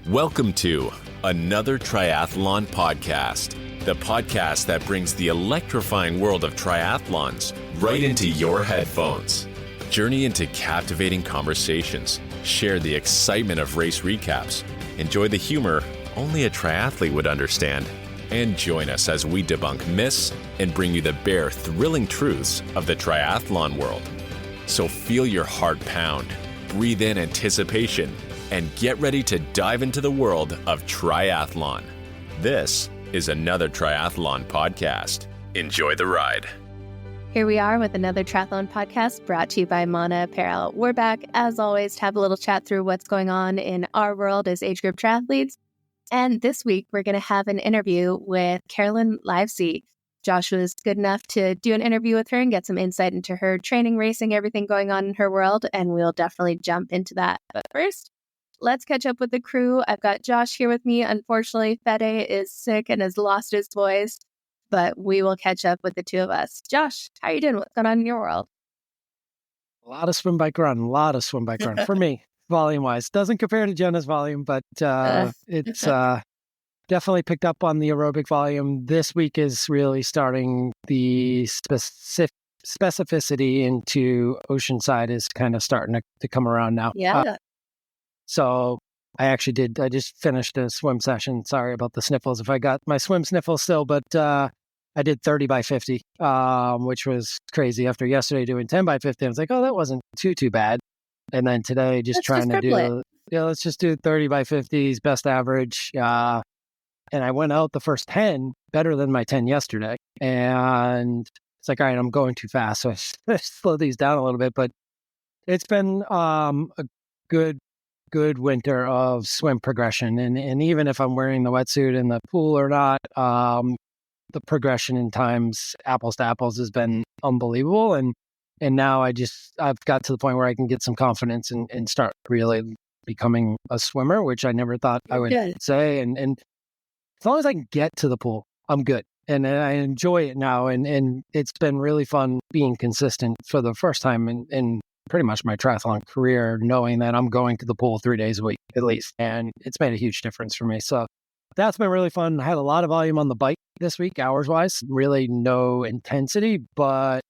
Welcome to another Triathlon podcast, the podcast that brings the electrifying world of triathlons right into your headphones. Journey into captivating conversations, share the excitement of race recaps, enjoy the humor only a triathlete would understand, and join us as we debunk myths and bring you the bare, thrilling truths of the triathlon world. So feel your heart pound, breathe in anticipation, and get ready to dive into the world of triathlon. This is another Triathlon podcast. Enjoy the ride. Here we are with another Triathlon podcast brought to you by Mana Apparel. We're back, as always, to have a little chat through what's going on in our world as age group triathletes. And this week, we're going to have an interview with Caroline Livesey. Josh was good enough to do an interview with her and get some insight into her training, racing, everything going on in her world, and we'll definitely jump into that. But first, let's catch up with the crew. I've got Josh here with me. Unfortunately, Fede is sick and has lost his voice, but we will catch up with the two of us. Josh, how are you doing? What's going on in your world? A lot of swim, bike, run for me, volume-wise. Doesn't compare to Jenna's volume, but it's definitely picked up on the aerobic volume. This week is really starting the specificity into Oceanside is kind of starting to come around now. Yeah. So I just finished a swim session. Sorry about the sniffles if I got my swim sniffles still, but I did 30 by 50, which was crazy. After yesterday doing 10 by 50, I was like, oh, that wasn't too bad. And then today let's just do 30 by 50s, best average. And I went out the first 10 better than my 10 yesterday. And it's like, all right, I'm going too fast. So I slow these down a little bit, but it's been a good winter of swim progression. And even if I'm wearing the wetsuit in the pool or not, the progression in times apples to apples has been unbelievable. And now I've got to the point where I can get some confidence and start really becoming a swimmer, which I never thought I would say. And as long as I can get to the pool, I'm good. And I enjoy it now. And it's been really fun being consistent for the first time in pretty much my triathlon career, knowing that I'm going to the pool 3 days a week at least. And it's made a huge difference for me. So that's been really fun. I had a lot of volume on the bike this week, hours-wise. Really no intensity, but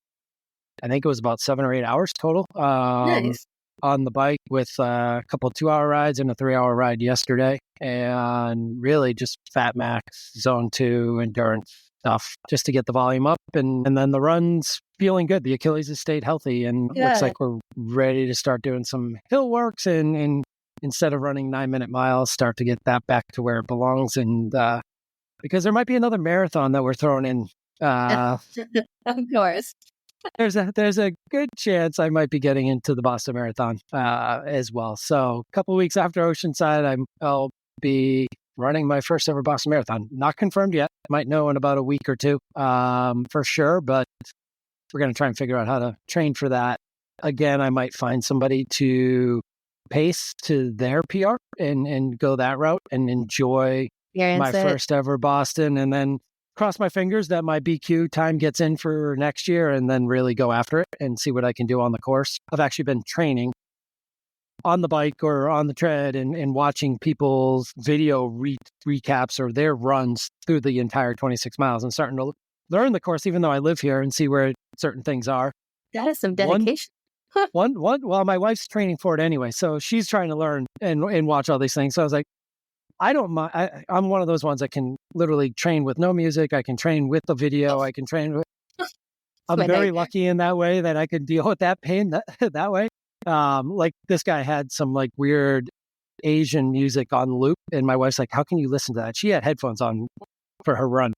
I think it was about 7 or 8 hours total. Nice. On the bike with a couple 2-hour rides and a 3-hour ride yesterday, and really just fat max, zone 2 endurance stuff just to get the volume up. And then the run's feeling good. The Achilles has stayed healthy and looks like we're ready to start doing some hill works and instead of running 9-minute miles, start to get that back to where it belongs. And because there might be another marathon that we're throwing in. Of course. There's a good chance I might be getting into the Boston Marathon as well. So a couple of weeks after Oceanside, I'll be running my first ever Boston Marathon. Not confirmed yet. Might know in about a week or two for sure, but we're going to try and figure out how to train for that. Again, I might find somebody to pace to their PR and go that route and enjoy my first ever Boston, and then cross my fingers that my BQ time gets in for next year and then really go after it and see what I can do on the course. I've actually been training on the bike or on the tread and watching people's video recaps or their runs through the entire 26 miles and starting to learn the course, even though I live here, and see where certain things are. That is some dedication. Well, my wife's training for it anyway, so she's trying to learn and watch all these things. So I was like, I don't mind. I'm one of those ones that can literally train with no music. I can train with the video. I can train with. I'm very lucky in that way that I can deal with that pain that way. Like this guy had some like weird Asian music on loop, and my wife's like, "How can you listen to that?" She had headphones on for her run,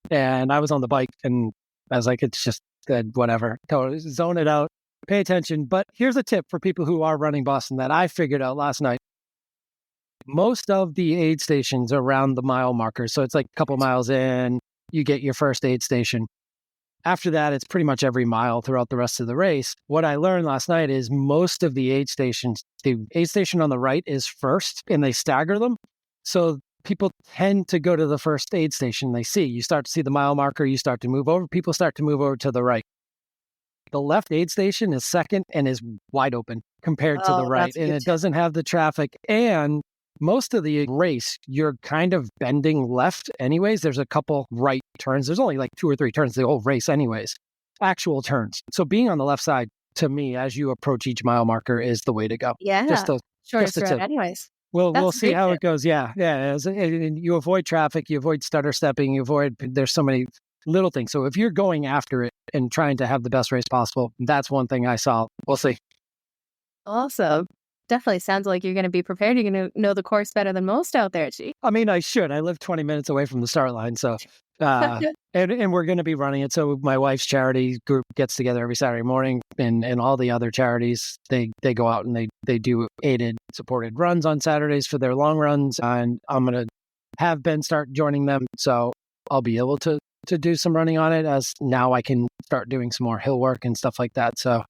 and I was on the bike, and I was like, "It's just good, whatever. Totally zone it out, pay attention." But here's a tip for people who are running Boston that I figured out last night. Most of the aid stations around the mile markers, so it's like a couple miles in, you get your first aid station. After that, it's pretty much every mile throughout the rest of the race. What I learned last night is most of the aid stations, the aid station on the right is first, and they stagger them. So people tend to go to the first aid station they see. You start to see the mile marker, you start to move over, people start to move over to the right. The left aid station is second and is wide open compared to the right, and it doesn't have the traffic. And most of the race, you're kind of bending left anyways. There's a couple right turns. There's only like 2 or 3 turns the whole race anyways, actual turns. So being on the left side, to me, as you approach each mile marker is the way to go. Yeah. Shortest route anyways. We'll see how it goes. Yeah. And you avoid traffic, you avoid stutter stepping, there's so many little things. So if you're going after it and trying to have the best race possible, that's one thing I saw. We'll see. Awesome. Definitely sounds like you're going to be prepared. You're going to know the course better than most out there, G. I mean, I should. I live 20 minutes away from the start line. So, and we're going to be running it. So my wife's charity group gets together every Saturday morning, and all the other charities, they go out and they do aided, supported runs on Saturdays for their long runs. And I'm going to have Ben start joining them. So I'll be able to do some running on it, as now I can start doing some more hill work and stuff like that. So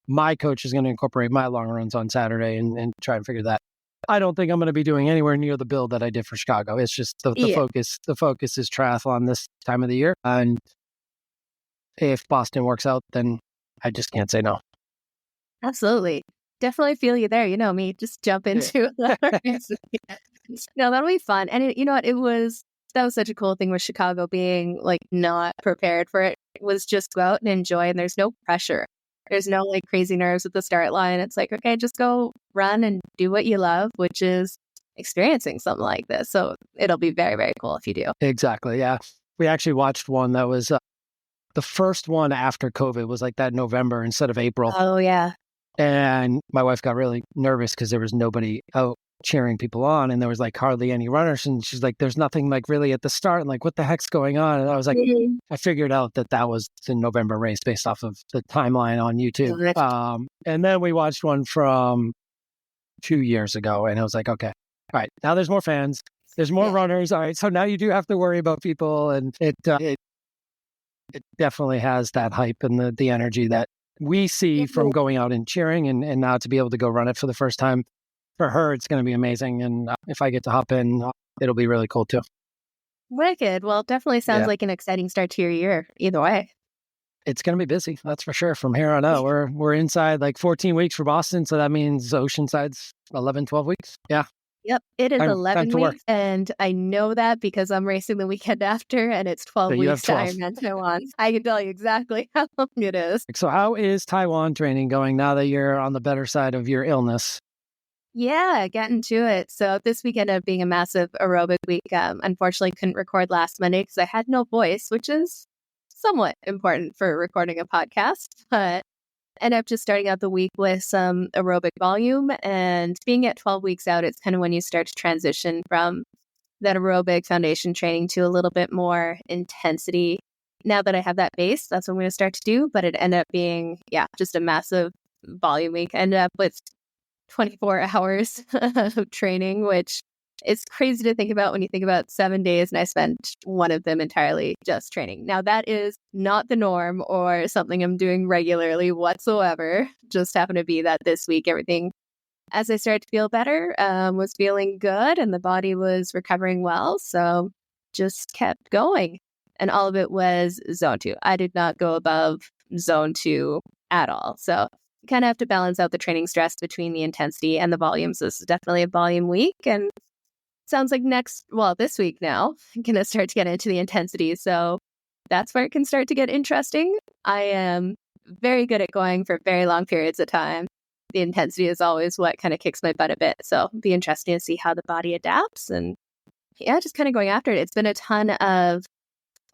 my coach is going to incorporate my long runs on Saturday and try and figure that. I don't think I'm going to be doing anywhere near the build that I did for Chicago. It's just the focus. The focus is triathlon this time of the year. And if Boston works out, then I just can't say no. Absolutely. Definitely feel you there. You know me, just jump into it. No, that'll be fun. And you know what? That was such a cool thing with Chicago being like not prepared for it. It was just go out and enjoy, and there's no pressure. There's no like crazy nerves at the start line. It's like, okay, just go run and do what you love, which is experiencing something like this. So it'll be very, very cool if you do. Exactly. Yeah. We actually watched one that was the first one after COVID was like that November instead of April. Oh, yeah. And my wife got really nervous because there was nobody out cheering people on, and there was like hardly any runners, and she's like, there's nothing like really at the start, and like what the heck's going on? And I was like, I figured out that was the November race based off of the timeline on YouTube. And then we watched one from 2 years ago, and I was like, okay, all right, now there's more fans, there's more runners, all right, so now you do have to worry about people, and it definitely has that hype and the energy that we see from going out and cheering, and now to be able to go run it for the first time. For her, it's going to be amazing. And if I get to hop in, it'll be really cool too. Wicked. Well, definitely sounds like an exciting start to your year either way. It's going to be busy. That's for sure. From here on out, we're inside like 14 weeks for Boston. So that means Oceanside's 11, 12 weeks. Yeah. Yep. It is 11 weeks. And I know that because I'm racing the weekend after, and it's 12 weeks to Ironman Taiwan. I can tell you exactly how long it is. So how is Taiwan training going now that you're on the better side of your illness? Yeah, getting to it. So this week ended up being a massive aerobic week. Unfortunately, couldn't record last Monday because I had no voice, which is somewhat important for recording a podcast. But ended up just starting out the week with some aerobic volume. And being at 12 weeks out, it's kind of when you start to transition from that aerobic foundation training to a little bit more intensity. Now that I have that base, that's what I'm going to start to do. But it ended up being, just a massive volume week. I ended up with 24 hours of training, which is crazy to think about when you think about 7 days, and I spent one of them entirely just training. Now, that is not the norm or something I'm doing regularly whatsoever. Just happened to be that this week, everything, as I started to feel better, was feeling good, and the body was recovering well. So just kept going. And all of it was zone 2. I did not go above zone 2 at all. So kind of have to balance out the training stress between the intensity and the volume. So this is definitely a volume week, and sounds like this week now, I'm going to start to get into the intensity. So that's where it can start to get interesting. I am very good at going for very long periods of time. The intensity is always what kind of kicks my butt a bit. So it'll be interesting to see how the body adapts, and just kind of going after it. It's been a ton of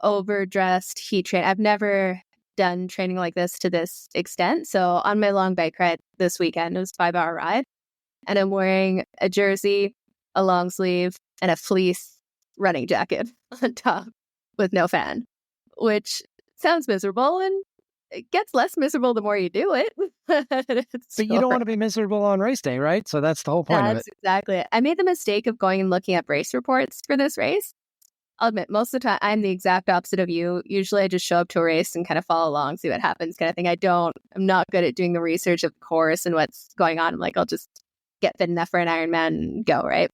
overdressed heat training. I've never done training like this to this extent. So on my long bike ride this weekend, it was a 5-hour ride, and I'm wearing a jersey, a long sleeve, and a fleece running jacket on top with no fan, which sounds miserable, and it gets less miserable the more you do it. But you don't want to be miserable on race day, right? So that's the whole point of it. Exactly it. I made the mistake of going and looking up race reports for this race. I'll admit, most of the time, I'm the exact opposite of you. Usually I just show up to a race and kind of follow along, see what happens kind of thing. I'm not good at doing the research of the course and what's going on. I'm like, I'll just get fit enough for an Ironman and go, right?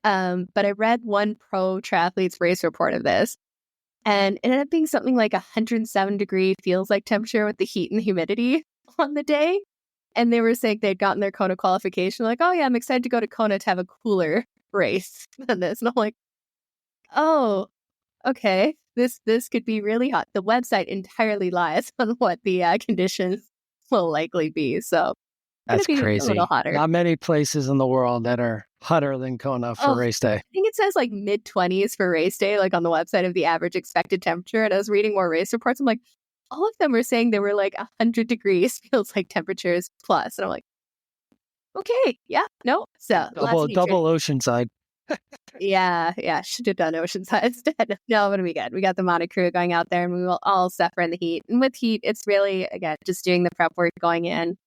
But I read one pro triathlete's race report of this, and it ended up being something like 107 degree feels like temperature with the heat and humidity on the day. And they were saying they'd gotten their Kona qualification. Like, oh yeah, I'm excited to go to Kona to have a cooler race than this. And I'm like, oh, okay, this could be really hot. The website entirely lies on what the conditions will likely be. So it's That's going to be a little crazy. hotter. Not many places in the world that are hotter than Kona for race day. I think it says like mid-20s for race day, like on the website of the average expected temperature. And I was reading more race reports. I'm like, all of them were saying they were like 100 degrees feels like temperatures plus. And I'm like, okay, yeah, no. So Double Oceanside. Yeah. Should have done Oceanside instead. No, but we good. We got the Mana crew going out there and we will all suffer in the heat. And with heat, it's really, again, just doing the prep work going in.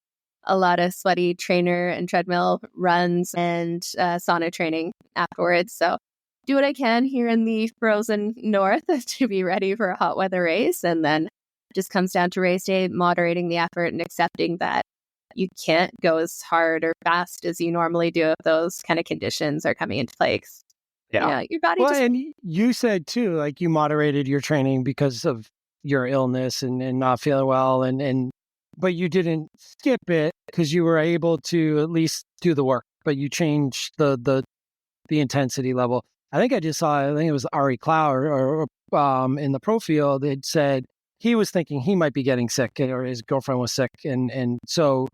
A lot of sweaty trainer and treadmill runs and sauna training afterwards. So do what I can here in the frozen north to be ready for a hot weather race. And then just comes down to race day, moderating the effort and accepting that you can't go as hard or fast as you normally do if those kind of conditions are coming into play. Yeah. Your body and you said too, like you moderated your training because of your illness and not feeling well but you didn't skip it because you were able to at least do the work, but you changed the intensity level. I think it was Ari Clow or in the pro field, it said he was thinking he might be getting sick or his girlfriend was sick. And so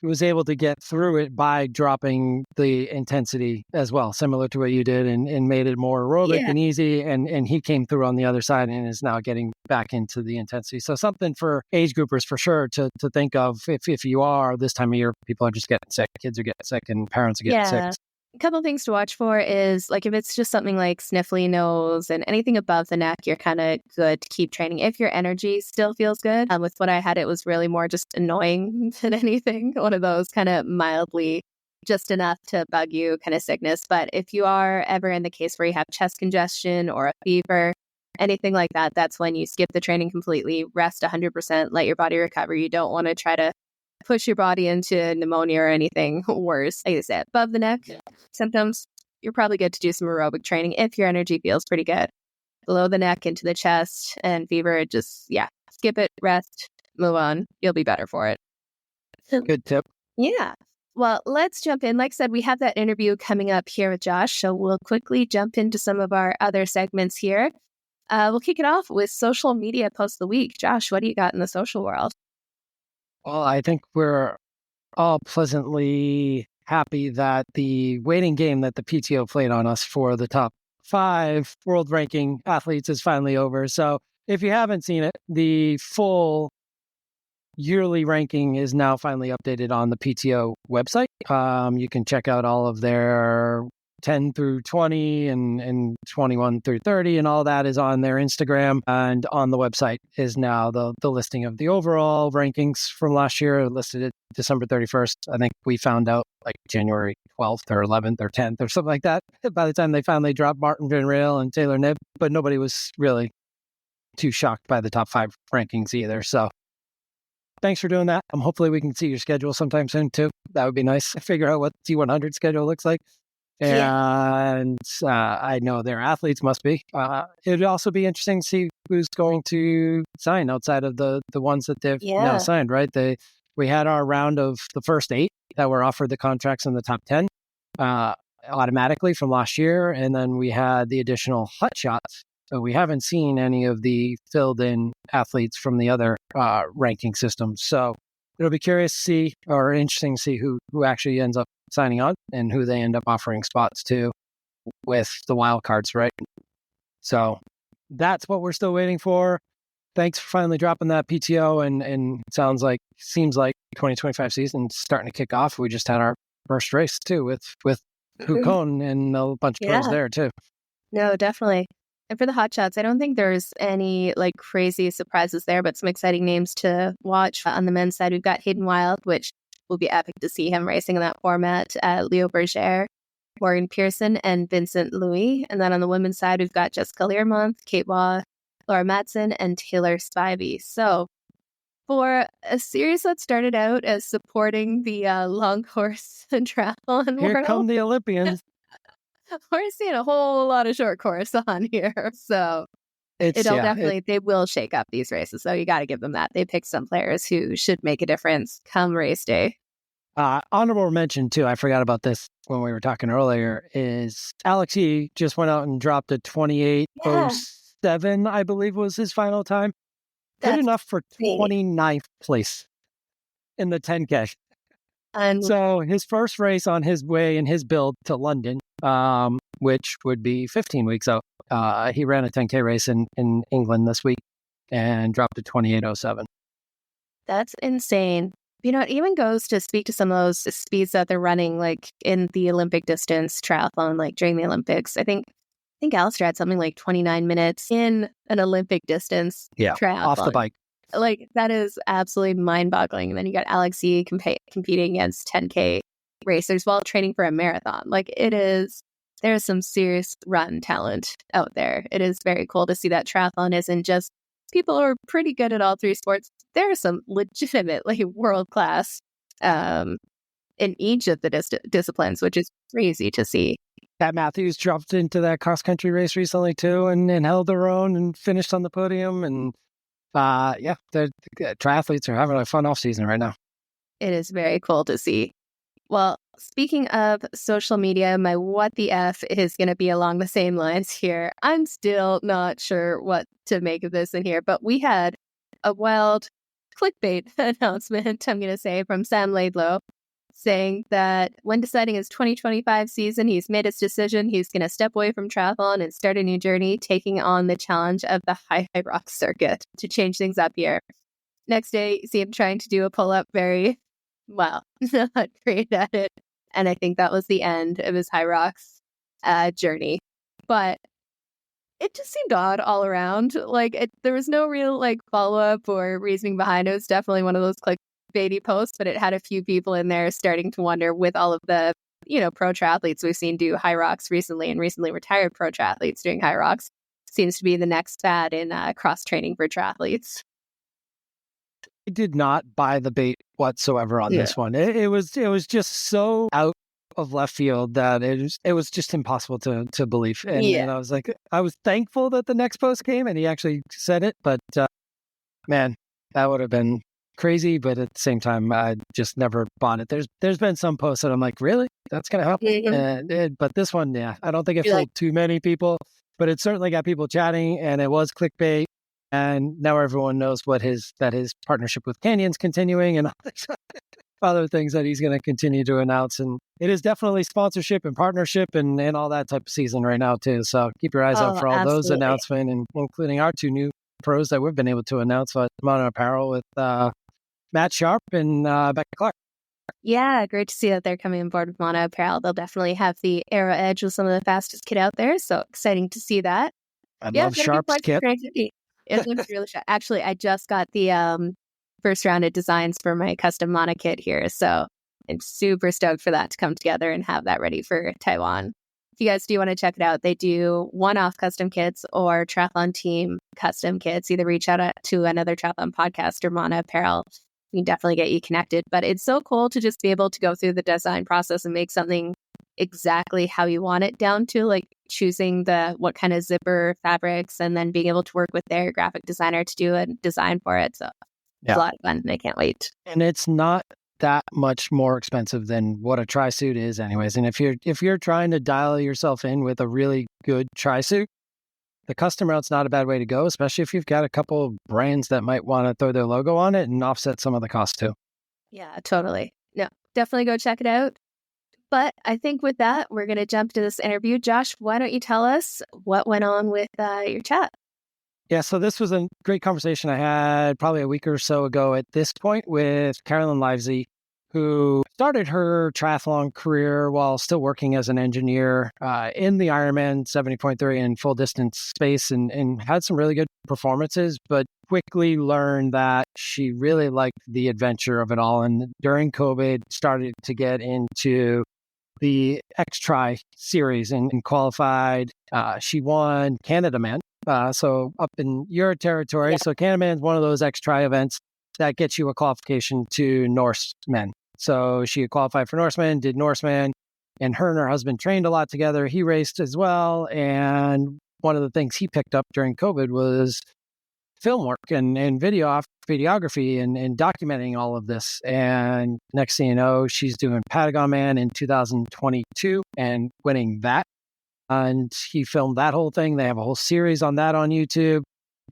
he was able to get through it by dropping the intensity as well, similar to what you did and made it more aerobic and easy. And he came through on the other side and is now getting back into the intensity. So something for age groupers for sure to think of if you are this time of year, people are just getting sick, kids are getting sick and parents are getting sick. A couple things to watch for is like if it's just something like sniffly nose and anything above the neck, you're kind of good to keep training. If your energy still feels good, with what I had, it was really more just annoying than anything. One of those kind of mildly just enough to bug you kind of sickness. But if you are ever in the case where you have chest congestion or a fever, anything like that, that's when you skip the training completely, rest 100%, let your body recover. You don't want to try to push your body into pneumonia or anything worse. Like I said, above the neck symptoms, you're probably good to do some aerobic training if your energy feels pretty good. Below the neck into the chest and fever, just, skip it, rest, move on. You'll be better for it. Good tip. Yeah. Well, let's jump in. Like I said, we have that interview coming up here with Josh, so we'll quickly jump into some of our other segments here. We'll kick it off with social media post of the week. Josh, what do you got in the social world? Well, I think we're all pleasantly happy that the waiting game that the PTO played on us for the top 5 world ranking athletes is finally over. So if you haven't seen it, the full yearly ranking is now finally updated on the PTO website. You can check out all of their 10 through 20 and 21 through 30 and all that is on their Instagram, and on the website is now the listing of the overall rankings from last year, listed at December 31st. I think we found out like January 12th or 11th or 10th or something like that by the time they finally dropped Martin Van Rail and Taylor Knibb, but nobody was really too shocked by the top 5 rankings either. So thanks for doing that. Hopefully we can see your schedule sometime soon too. That would be nice. Figure out what T100 schedule looks like. And I know their athletes must be. It'd also be interesting to see who's going to sign outside of the ones that they've now signed, right? We had our round of the first 8 that were offered the contracts in the top 10 automatically from last year. And then we had the additional hot shots. So we haven't seen any of the filled in athletes from the other ranking systems. So it'll be interesting to see who actually ends up signing on and who they end up offering spots to with the wild cards, right? So that's what we're still waiting for. Thanks for finally dropping that PTO, and it seems like 2025 season starting to kick off. We just had our first race too with Hukon and a bunch of girls there too. No, definitely. And for the hot shots, I don't think there's any like crazy surprises there, but some exciting names to watch. On the men's side, we've got Hayden Wild, which will be epic to see him racing in that format. Leo Berger, Morgan Pearson, and Vincent Louis. And then on the women's side, we've got Jessica Learmonth, Kate Waugh, Laura Matson, and Taylor Spivey. So for a series that started out as supporting the long course and triathlon Here world, come the Olympians. we're seeing a whole lot of short course on here. So they will shake up these races. So you got to give them that. They picked some players who should make a difference come race day. Honorable mention too, I forgot about this when we were talking earlier, is Alex E just went out and dropped a 28:07, I believe was his final time. Good That's enough for insane. 29th place in the 10K. And So his first race on his way in his build to London, which would be 15 weeks out, he ran a 10K race in England this week and dropped a 28:07. that's insane. You know, it even goes to speak to some of those speeds that they're running, like in the Olympic distance triathlon, like during the Olympics. I think Alistair had something like 29 minutes in an Olympic distance triathlon. Off the bike. Like, that is absolutely mind-boggling. And then you got Alex E competing against 10K racers while training for a marathon. Like, there's some serious run talent out there. It is very cool to see that triathlon isn't just people who are pretty good at all three sports. There are some legitimately world-class in each of the disciplines, which is crazy to see. Pat Matthews dropped into that cross-country race recently too and held their own and finished on the podium. And the triathletes are having a fun off-season right now. It is very cool to see. Well, speaking of social media, my what the F is going to be along the same lines here. I'm still not sure what to make of this in here, but we had a wild clickbait announcement, I'm going to say, from Sam Laidlow, saying that when deciding his 2025 season, he's made his decision. He's going to step away from triathlon and start a new journey, taking on the challenge of the high rock circuit to change things up here. Next day, you see him trying to do a pull-up, very, well, not great at it. And I think that was the end of his high rocks journey. But it just seemed odd all around. Like, there was no real follow-up or reasoning behind it. It was definitely one of those clickbaity posts, but it had a few people in there starting to wonder, with all of the, pro triathletes we've seen do high rocks recently, and recently retired pro triathletes doing high rocks. Seems to be the next fad in cross-training for triathletes. I did not buy the bait whatsoever on this one. It was just so out of left field that it was just impossible to believe. And I was like, I was thankful that the next post came and he actually said it, but man, that would have been crazy. But at the same time, I just never bought it. There's been some posts that I'm like, really? That's going to happen? Mm-hmm. But this one, I don't think it fooled too many people, but it certainly got people chatting, and it was clickbait. And now everyone knows that his partnership with Canyon's continuing, and other things that he's going to continue to announce. And it is definitely sponsorship and partnership and all that type of season right now too. So keep your eyes out for all those announcements, and including our two new pros that we've been able to announce at Mana Apparel with Matt Sharp and Becca Clark. Yeah, great to see that they're coming on board with Mana Apparel. They'll definitely have the Aero Edge with some of the fastest kit out there. So exciting to see that. I love Sharp's kit. It looks really sharp. Actually, I just got the first round of designs for my custom Mana kit here. So I'm super stoked for that to come together and have that ready for Taiwan. If you guys do want to check it out, they do one-off custom kits or triathlon team custom kits. Either reach out to another triathlon podcast or Mana Apparel. We can definitely get you connected. But it's so cool to just be able to go through the design process and make something exactly how you want it, down to choosing what kind of zipper fabrics, and then being able to work with their graphic designer to do a design for it. So it's a lot of fun, and I can't wait. And it's not that much more expensive than what a tri-suit is anyways. And if you're trying to dial yourself in with a really good tri-suit, the custom route's not a bad way to go, especially if you've got a couple of brands that might want to throw their logo on it and offset some of the cost too. Yeah, totally. No, definitely go check it out. But I think with that, we're going to jump to this interview. Josh, why don't you tell us what went on with your chat? Yeah, so this was a great conversation I had probably a week or so ago at this point with Caroline Livesey, who started her triathlon career while still working as an engineer in the Ironman 70.3 and full distance space, and had some really good performances, but quickly learned that she really liked the adventure of it all. And during COVID, started to get into the XTRI series and qualified. She won Canada Man. So up in your territory. Yeah. So Canada Man is one of those XTRI events that gets you a qualification to Norsemen. So she had qualified for Norsemen, did Norseman, and her husband trained a lot together. He raced as well. And one of the things he picked up during COVID was film work and video videography and documenting all of this. And next thing you know, she's doing Patagon Man in 2022 and winning that. And he filmed that whole thing. They have a whole series on that on YouTube.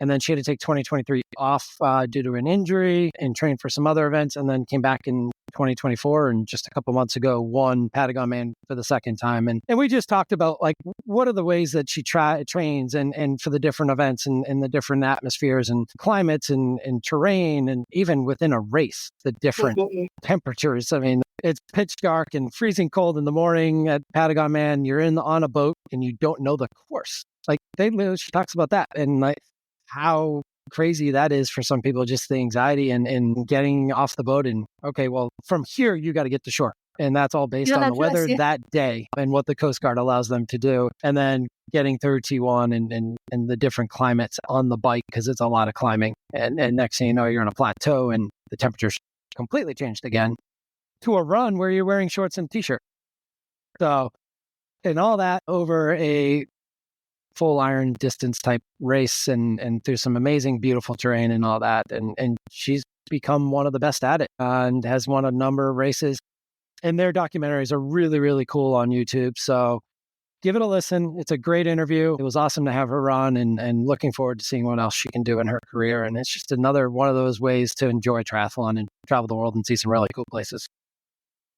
And then she had to take 2023 off due to an injury and train for some other events, and then came back in 2024 and just a couple months ago won Patagon Man for the second time. And we just talked about like what are the ways that she trains and for the different events and the different atmospheres and climates and terrain, and even within a race, the different temperatures. I mean, it's pitch dark and freezing cold in the morning at Patagon Man. You're on a boat and you don't know the course. Like she talks about that and like how crazy that is for some people, just the anxiety and getting off the boat and, okay, well, from here, you got to get to shore. And that's all based on the weather that day and what the Coast Guard allows them to do. And then getting through T1 and the different climates on the bike, because it's a lot of climbing. And next thing you know, you're on a plateau and the temperature's completely changed again to a run where you're wearing shorts and t-shirt. So, and all that over a full iron distance type race and through some amazing, beautiful terrain and all that. And she's become one of the best at it and has won a number of races. And their documentaries are really, really cool on YouTube. So give it a listen. It's a great interview. It was awesome to have her on and looking forward to seeing what else she can do in her career. And it's just another one of those ways to enjoy triathlon and travel the world and see some really cool places.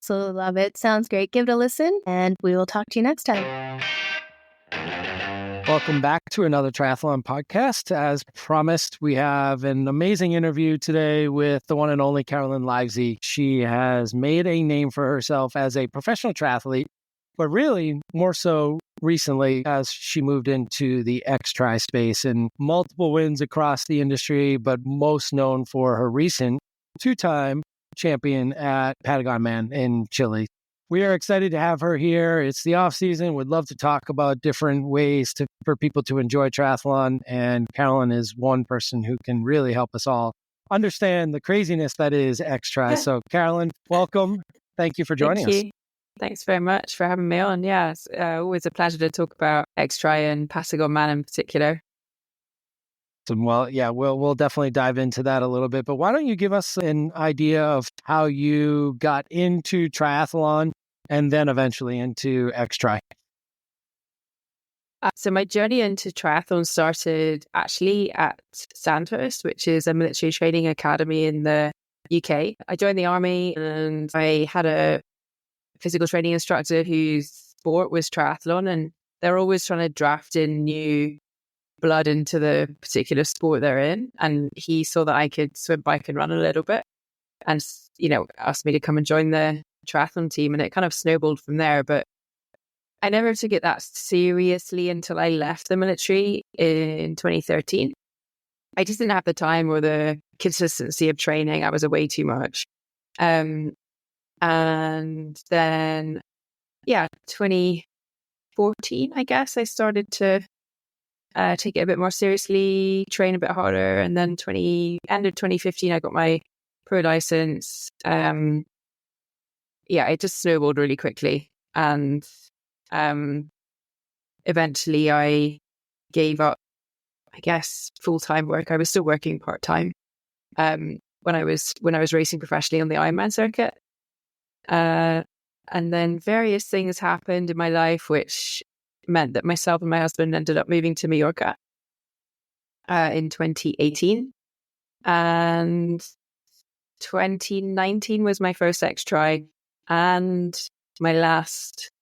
So love it. Sounds great. Give it a listen and we will talk to you next time. Welcome back to another Triathlon podcast. As promised, we have an amazing interview today with the one and only Carolyn Livesey. She has made a name for herself as a professional triathlete, but really more so recently as she moved into the XTRI space and multiple wins across the industry, but most known for her recent two-time champion at Patagon Man in Chile. We are excited to have her here. It's the off season. We'd love to talk about different ways for people to enjoy triathlon. And Carolyn is one person who can really help us all understand the craziness that is XTRI. So Carolyn, welcome. Thank you for joining us. Thanks very much for having me on. Yeah, it's always a pleasure to talk about XTRI and Patagon Man in particular. Well, yeah, we'll definitely dive into that a little bit. But why don't you give us an idea of how you got into triathlon and then eventually into XTRI? So my journey into triathlon started actually at Sandhurst, which is a military training academy in the UK. I joined the army and I had a physical training instructor whose sport was triathlon, and they're always trying to draft in new blood into the particular sport they're in. And he saw that I could swim, bike and run a little bit and, asked me to come and join the triathlon team. And it kind of snowballed from there. But I never took it that seriously until I left the military in 2013. I just didn't have the time or the consistency of training. I was away too much. And then, 2014, I guess, I started to take it a bit more seriously, train a bit harder. And then end of 2015, I got my pro license. It just snowballed really quickly. And eventually I gave up, I guess, full-time work. I was still working part-time when I was racing professionally on the Ironman circuit. And then various things happened in my life, which meant that myself and my husband ended up moving to Mallorca in 2018. And 2019 was my first XTRI and my last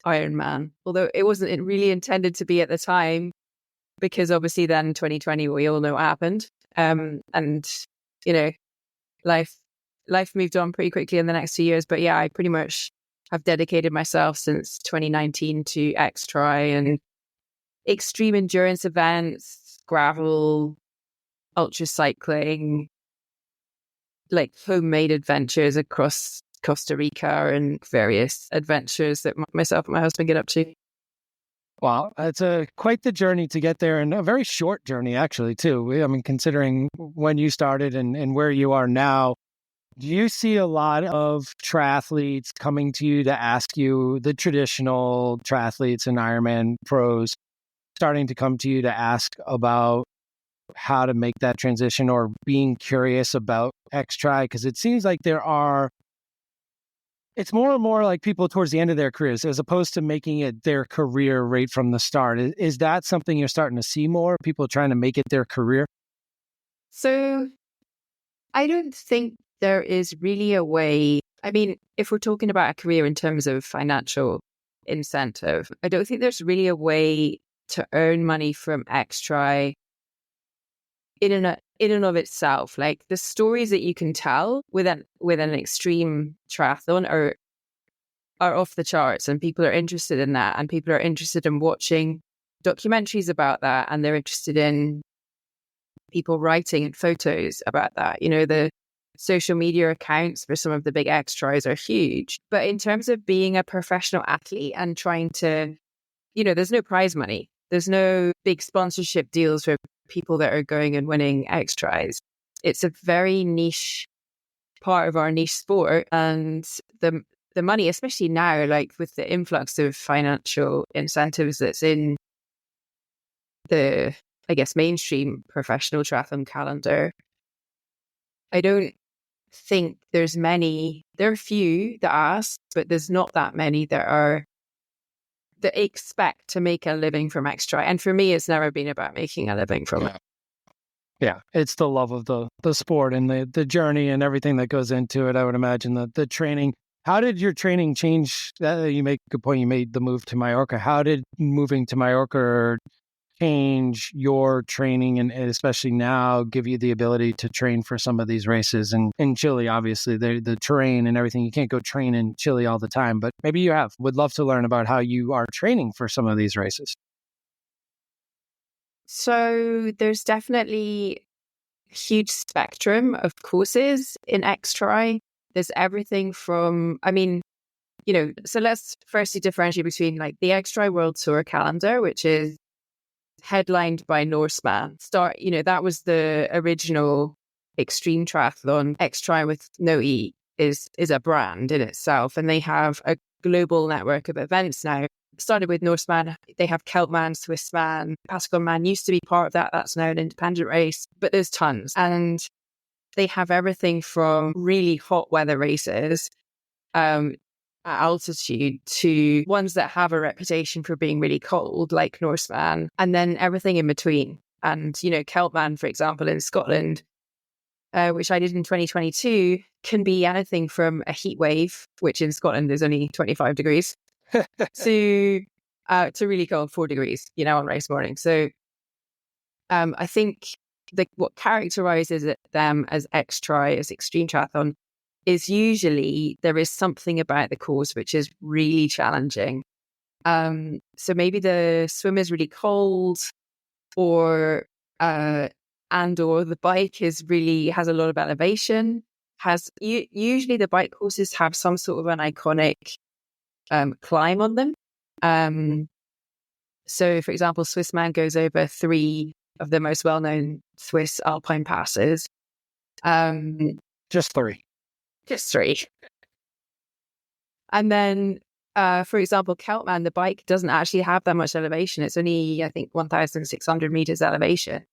Ironman. Although it wasn't really intended to be at the time, because obviously then 2020, we all know what happened. Life moved on pretty quickly in the next 2 years. But yeah, I pretty much have dedicated myself since 2019 to XTRI and extreme endurance events, gravel, ultra cycling, like homemade adventures across Costa Rica and various adventures that myself and my husband get up to. Wow, it's quite the journey to get there, and a very short journey actually too. I mean, considering when you started and where you are now. Do you see a lot of triathletes coming to you to ask you, the traditional triathletes and Ironman pros, starting to come to you to ask about how to make that transition or being curious about XTRI? Because it seems like it's more and more like people towards the end of their careers, as opposed to making it their career right from the start. Is that something you're starting to see more? People trying to make it their career? So I don't think there is really a way. I mean, if we're talking about a career in terms of financial incentive, I don't think there's really a way to earn money from XTRI in and of itself. Like the stories that you can tell with an extreme triathlon are off the charts, and people are interested in that, and people are interested in watching documentaries about that, and they're interested in people writing and photos about that. The social media accounts for some of the big XTRIs are huge. But in terms of being a professional athlete and trying to, there's no prize money. There's no big sponsorship deals for people that are going and winning XTRIs. It's a very niche part of our niche sport. And the money, especially now, like with the influx of financial incentives that's in the, I guess, mainstream professional triathlon calendar, I don't think there's many. There are few that ask, but there's not that many that expect to make a living from XTRI. And for me, it's never been about making a living from it. Yeah, it's the love of the sport and the journey and everything that goes into it. I would imagine the training. How did your training change? You make a good point. You made the move to Mallorca. How did moving to Mallorca change your training, and especially now give you the ability to train for some of these races? And in Chile, obviously, the terrain and everything, you can't go train in Chile all the time, but maybe you have. Would love to learn about how you are training for some of these races. So there's definitely a huge spectrum of courses in XTRI. There's everything from, so let's firstly differentiate between like the XTRI World Tour calendar, which is headlined by Norseman. That was the original extreme triathlon. XTRI with no E is a brand in itself, and they have a global network of events now. Started with Norseman, they have Keltman, Swissman, Patagon Man used to be part of that. That's now an independent race, but there's tons. And they have everything from really hot weather races at altitude to ones that have a reputation for being really cold, like Norseman, and then everything in between. And, Keltman, for example, in Scotland, which I did in 2022, can be anything from a heat wave, which in Scotland is only 25 degrees, to really cold 4 degrees, on race morning. So I think what characterizes them as XTRI, as extreme triathlon, is usually there is something about the course which is really challenging. So maybe the swim is really cold, or the bike has a lot of elevation. Usually the bike courses have some sort of an iconic climb on them. So, for example, Swissman goes over 3 of the most well-known Swiss alpine passes. Just 3. Just 3. And then, for example, Keltman, the bike doesn't actually have that much elevation. It's only, I think, 1,600 meters elevation.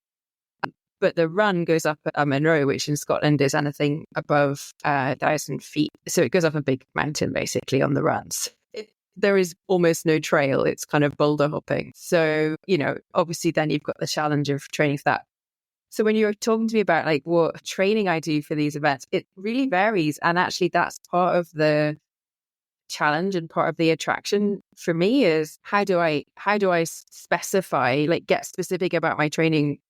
But the run goes up at Monroe, which in Scotland is anything above 1,000 feet. So it goes up a big mountain, basically, on the runs. There is almost no trail. It's kind of boulder hopping. So, obviously then you've got the challenge of training for that. So when you're talking to me about like what training I do for these events, it really varies. And actually that's part of the challenge and part of the attraction for me is how do I specify, like get specific about my training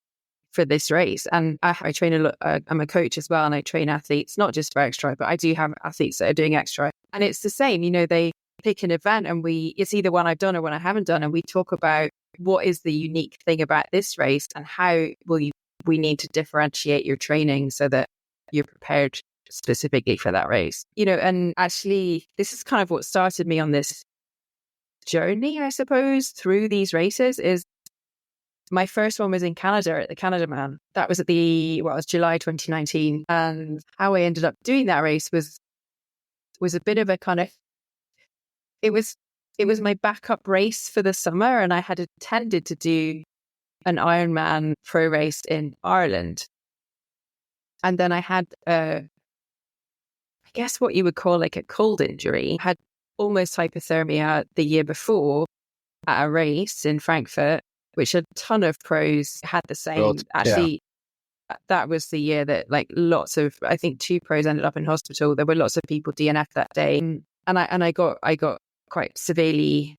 for this race. And I train a lot. I'm a coach as well, and I train athletes, not just for XTRI, but I do have athletes that are doing XTRI. And it's the same, they pick an event and it's either one I've done or one I haven't done. And we talk about what is the unique thing about this race and how we need to differentiate your training so that you're prepared specifically for that race. And actually this is kind of what started me on this journey, I suppose, through these races. Is my first one was in Canada at the Patagon Man. That was at it was July 2019. And how I ended up doing that race was a bit of a kind of, it was my backup race for the summer, and I had intended to do an Ironman pro race in Ireland. And then I had, I guess what you would call like a cold injury. I had almost hypothermia the year before at a race in Frankfurt, which a ton of pros had the same. Actually, that was the year that like lots of, I think 2 pros ended up in hospital. There were lots of people DNF that day. And I got quite severely,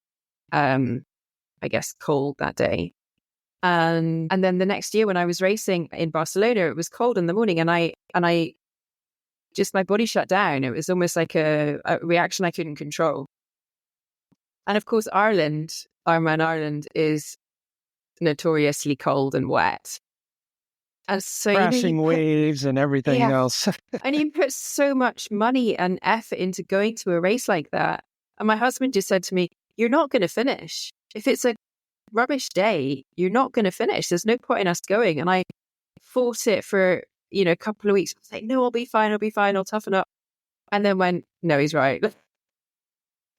I guess, cold that day. And then the next year when I was racing in Barcelona, it was cold in the morning and I just, my body shut down. It was almost like a reaction I couldn't control. And of course, Ironman Ireland is notoriously cold and wet. And so crashing waves and everything else. And you put so much money and effort into going to a race like that. And my husband just said to me, "You're not going to finish. If it's a rubbish day, you're not going to finish. There's no point in us going." And I fought it for, a couple of weeks. I was like, "No, I'll be fine. I'll toughen up." And then went, "No, he's right."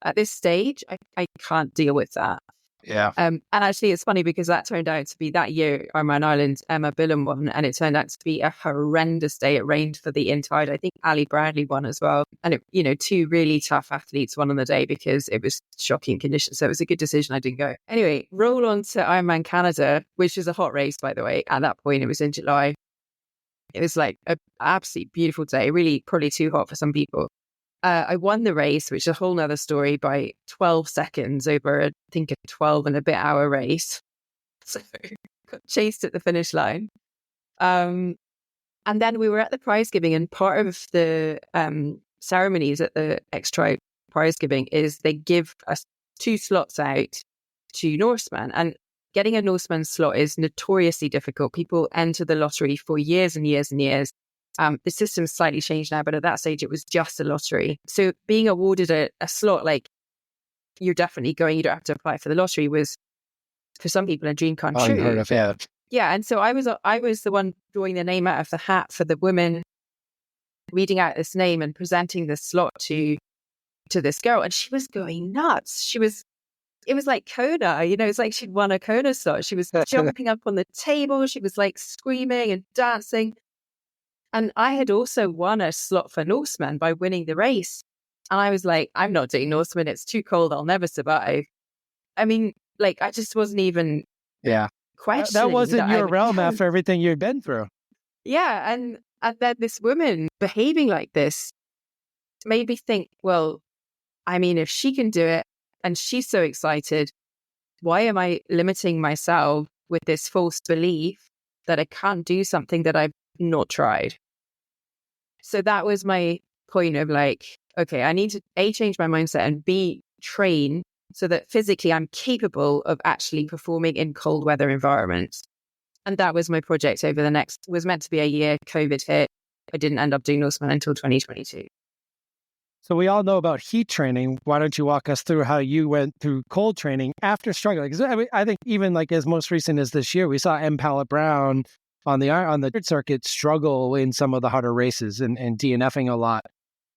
At this stage, I can't deal with that. Yeah. And actually, it's funny because that turned out to be that year, Ironman Ireland, Emma Billen won, and it turned out to be a horrendous day. It rained for the entire day. I think Ali Bradley won as well. And, 2 really tough athletes won on the day because it was shocking conditions. So it was a good decision I didn't go. Anyway, roll on to Ironman Canada, which is a hot race, by the way. At that point, it was in July. It was like an absolutely beautiful day, really probably too hot for some people. I won the race, which is a whole nother story, by 12 seconds over, I think, a 12 and a bit hour race. So got chased at the finish line. And then we were at the prize giving, and part of the ceremonies at the XTRI prize giving is they give us 2 slots out to Norsemen. And getting a Norseman slot is notoriously difficult. People enter the lottery for years and years and years. The system's slightly changed now, but at that stage, it was just a lottery. So being awarded a slot, like you're definitely going, you don't have to apply for the lottery, was for some people a dream come true. Unheard of, yeah. Yeah, and so I was the one drawing the name out of the hat for the women, reading out this name and presenting the slot to this girl, and she was going nuts. It was like Kona, it's like she'd won a Kona slot. She was jumping up on the table. She was like screaming and dancing. And I had also won a slot for Norsemen by winning the race. And I was like, "I'm not doing Norsemen. It's too cold. I'll never survive." I mean, like, I just wasn't even questioning. That wasn't your realm after everything you'd been through. Yeah. And then this woman behaving like this made me think, well, I mean, if she can do it and she's so excited, why am I limiting myself with this false belief that I can't do something that I've not tried? So that was my point of like, okay, I need to A, change my mindset, and B, train so that physically I'm capable of actually performing in cold weather environments. And that was my project over was meant to be a year. COVID hit. I didn't end up doing Norseman until 2022. So we all know about heat training. Why don't you walk us through how you went through cold training after struggling? Because I think even like as most recent as this year, we saw M. Pallet Brown on the circuit struggle in some of the harder races and DNFing a lot.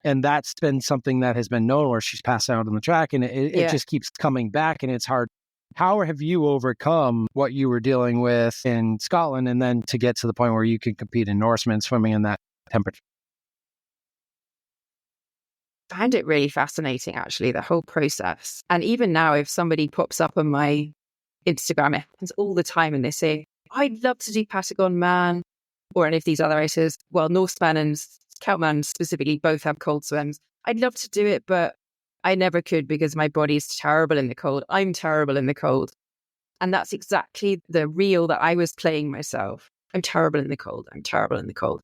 And that's been something that has been known where she's passed out on the track, and it just keeps coming back, and it's hard. How have you overcome what you were dealing with in Scotland and then to get to the point where you can compete in Norseman swimming in that temperature? I found it really fascinating, actually, the whole process. And even now, if somebody pops up on my Instagram, it happens all the time, and they say, "I'd love to do Patagon Man," or any of these other races. Well, Norseman and Scoutman specifically both have cold swims. I'd love to do it, but I never could because my body's terrible in the cold. I'm terrible in the cold. And that's exactly the reel that I was playing myself. I'm terrible in the cold. I'm terrible in the cold.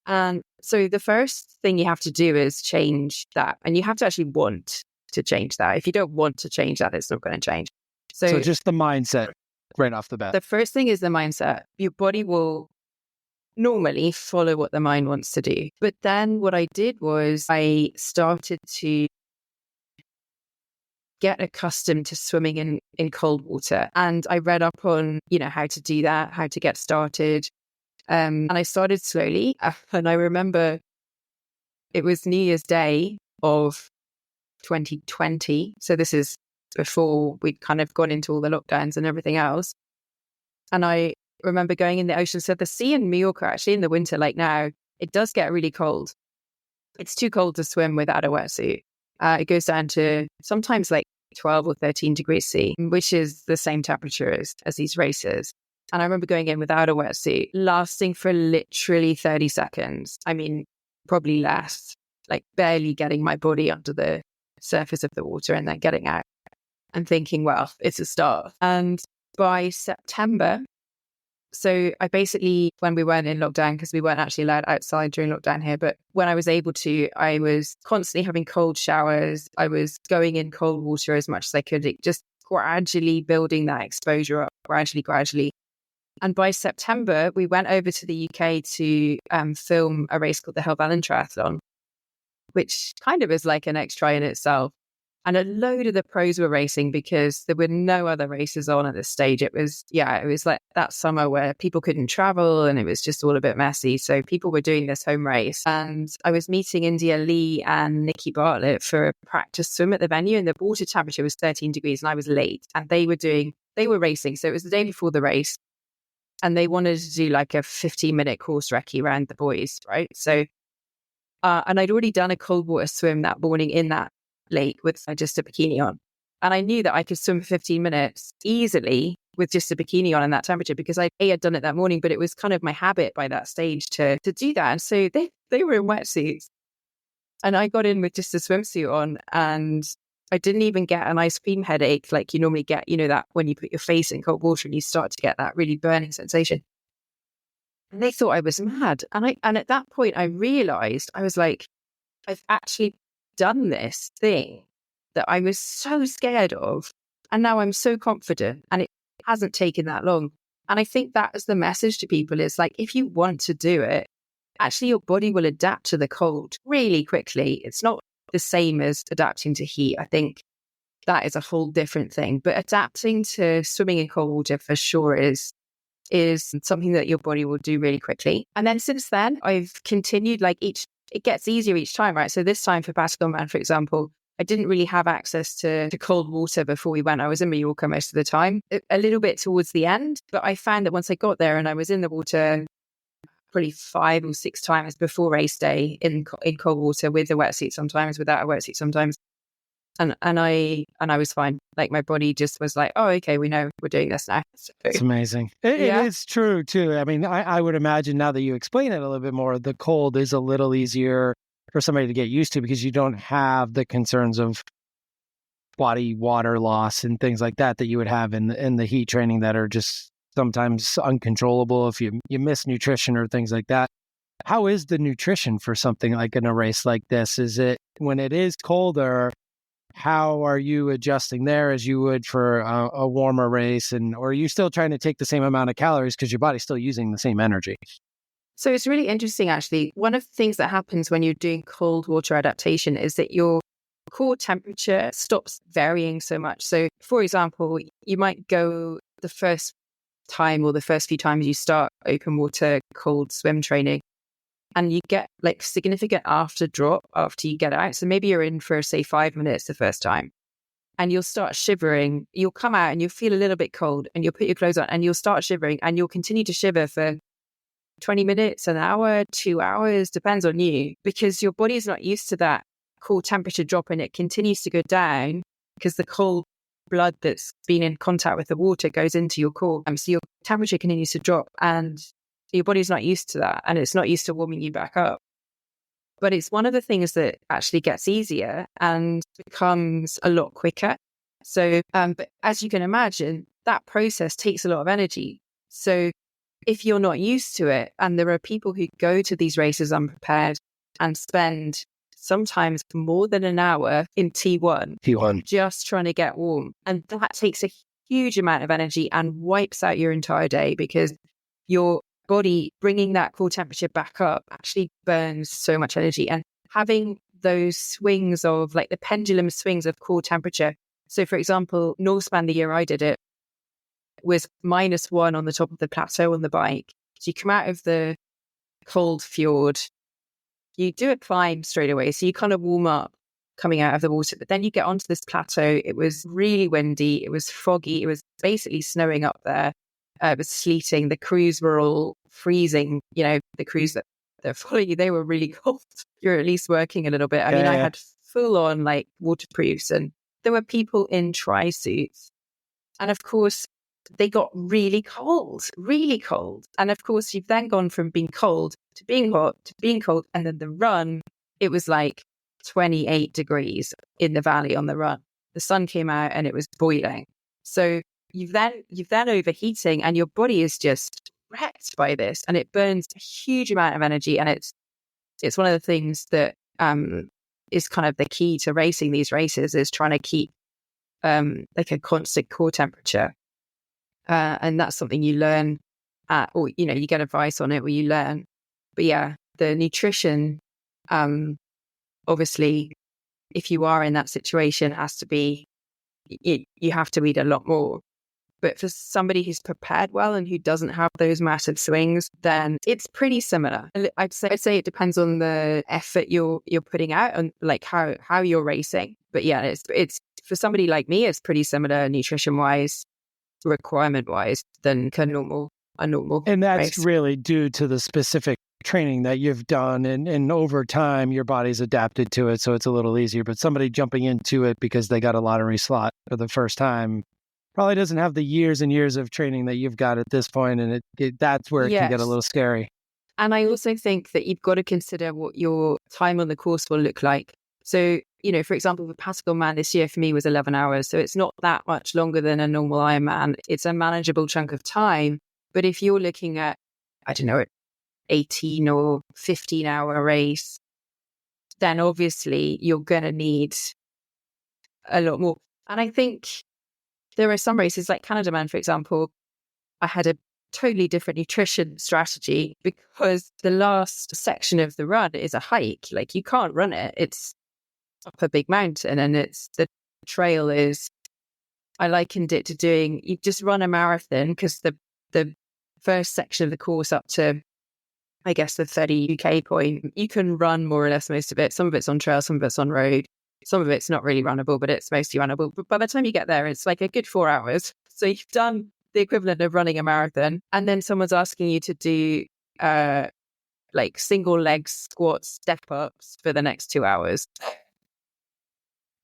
And so the first thing you have to do is change that. And you have to actually want to change that. If you don't want to change that, it's not going to change. So just the mindset right off the bat. The first thing is the mindset. Your body will normally follow what the mind wants to do. But then what I did was I started to get accustomed to swimming in cold water. And I read up on, how to do that, how to get started. And I started slowly. And I remember it was New Year's Day of 2020. So this is before we'd kind of gone into all the lockdowns and everything else. And I remember going in the ocean. So the sea in Mallorca, actually in the winter, like now, it does get really cold. It's too cold to swim without a wetsuit. It goes down to sometimes like 12 or 13 degrees C, which is the same temperature as these races. And I remember going in without a wetsuit, lasting for literally 30 seconds. I mean, probably less, like barely getting my body under the surface of the water and then getting out and thinking, well, it's a start. And by September, so I basically, when we weren't in lockdown, because we weren't actually allowed outside during lockdown here, but when I was able to, I was constantly having cold showers. I was going in cold water as much as I could, just gradually building that exposure up, gradually. And by September, we went over to the UK to film a race called the Helvellyn Triathlon, which kind of is like an XTRI in itself. And a load of the pros were racing because there were no other races on at this stage. It was like that summer where people couldn't travel and it was just all a bit messy. So people were doing this home race. And I was meeting India Lee and Nikki Bartlett for a practice swim at the venue, and the water temperature was 13 degrees and I was late. And they were racing. So it was the day before the race. And they wanted to do like a 15-minute course recce around the boys, right? So, and I'd already done a cold water swim that morning in that lake with just a bikini on. And I knew that I could swim 15 minutes easily with just a bikini on in that temperature because I had done it that morning, but it was kind of my habit by that stage to do that. And so they were in wetsuits and I got in with just a swimsuit on, and I didn't even get an ice cream headache like you normally get, you know, that when you put your face in cold water and you start to get that really burning sensation. And they thought I was mad. And at that point I realized, I was like, I've actually done this thing that I was so scared of, and now I'm so confident, and it hasn't taken that long. And I think that is the message to people, is like, if you want to do it, actually your body will adapt to the cold really quickly. It's not the same as adapting to heat. I think that is a whole different thing, but adapting to swimming in cold water for sure is something that your body will do really quickly. And then since then I've continued, like it gets easier each time, right? So this time for Patagon Man, for example, I didn't really have access to cold water before we went. I was in Mallorca most of the time, a little bit towards the end. But I found that once I got there and I was in the water probably 5 or 6 times before race day in cold water with a wetsuit sometimes, without a wetsuit sometimes. And I was fine. Like my body just was like, oh, okay, we know we're doing this now. So, it's amazing. It is true too. I mean, I would imagine now that you explain it a little bit more, the cold is a little easier for somebody to get used to because you don't have the concerns of body water loss and things like that you would have in the heat training that are just sometimes uncontrollable if you miss nutrition or things like that. How is the nutrition for something like in a race like this? Is it when it is colder? How are you adjusting there as you would for a warmer race? Or are you still trying to take the same amount of calories because your body's still using the same energy? So it's really interesting, actually. One of the things that happens when you're doing cold water adaptation is that your core temperature stops varying so much. So, for example, you might go the first time or the first few times you start open water cold swim training, and you get like significant after drop after you get out. So maybe you're in for, say, 5 minutes the first time and you'll start shivering. You'll come out and you'll feel a little bit cold and you'll put your clothes on and you'll start shivering and you'll continue to shiver for 20 minutes, an hour, 2 hours, depends on you, because your body is not used to that core temperature drop and it continues to go down because the cold blood that's been in contact with the water goes into your core. So your temperature continues to drop and your body's not used to that and it's not used to warming you back up. But it's one of the things that actually gets easier and becomes a lot quicker. So, but as you can imagine, that process takes a lot of energy. So if you're not used to it, and there are people who go to these races unprepared and spend sometimes more than an hour in T1 just trying to get warm. And that takes a huge amount of energy and wipes out your entire day because your body bringing that core temperature back up actually burns so much energy. And having those swings of like the pendulum swings of core temperature. So for example, Northspan, the year I did it, was -1 on the top of the plateau on the bike. So you come out of the cold fjord, you do a climb straight away. So you kind of warm up coming out of the water, but then you get onto this plateau. It was really windy. It was foggy. It was basically snowing up there. It was sleeting. The crews were all freezing. The crews that they're following you, they were really cold. You're at least working a little bit. I mean, I had full on like waterproofs, and there were people in tri-suits. And of course, they got really cold, really cold. And of course, you've then gone from being cold to being hot to being cold. And then the run, it was like 28 degrees in the valley on the run. The sun came out and it was boiling. So you've then overheating, and your body is just wrecked by this, and it burns a huge amount of energy. And it's one of the things that is kind of the key to racing these races, is trying to keep like a constant core temperature. And that's something you learn or you get advice on it, or you learn. But yeah, the nutrition, obviously, if you are in that situation, has to be, you have to eat a lot more. But for somebody who's prepared well and who doesn't have those massive swings, then it's pretty similar. I'd say it depends on the effort you're putting out and like how you're racing. But yeah, it's for somebody like me, it's pretty similar nutrition wise, requirement wise, than a normal. And that's race. really due to the specific training that you've done, and over time your body's adapted to it, so it's a little easier. But somebody jumping into it because they got a lottery slot for the first time probably doesn't have the years and years of training that you've got at this point, and that's where it can get a little scary. And I also think that you've got to consider what your time on the course will look like. So, for example, the Patagon Man this year for me was 11 hours. So it's not that much longer than a normal Ironman. It's a manageable chunk of time. But if you're looking at, 18 or 15-hour race, then obviously you're going to need a lot more. And I think there are some races like Canada Man, for example, I had a totally different nutrition strategy because the last section of the run is a hike. Like you can't run it. It's up a big mountain, and the trail is, I likened it to doing, you just run a marathon, because the first section of the course up to, I guess, the 30 UK point, you can run more or less most of it. Some of it's on trail, some of it's on road. Some of it's not really runnable, but it's mostly runnable. But by the time you get there, it's like a good 4 hours. So you've done the equivalent of running a marathon. And then someone's asking you to do like single leg squats, step ups for the next 2 hours.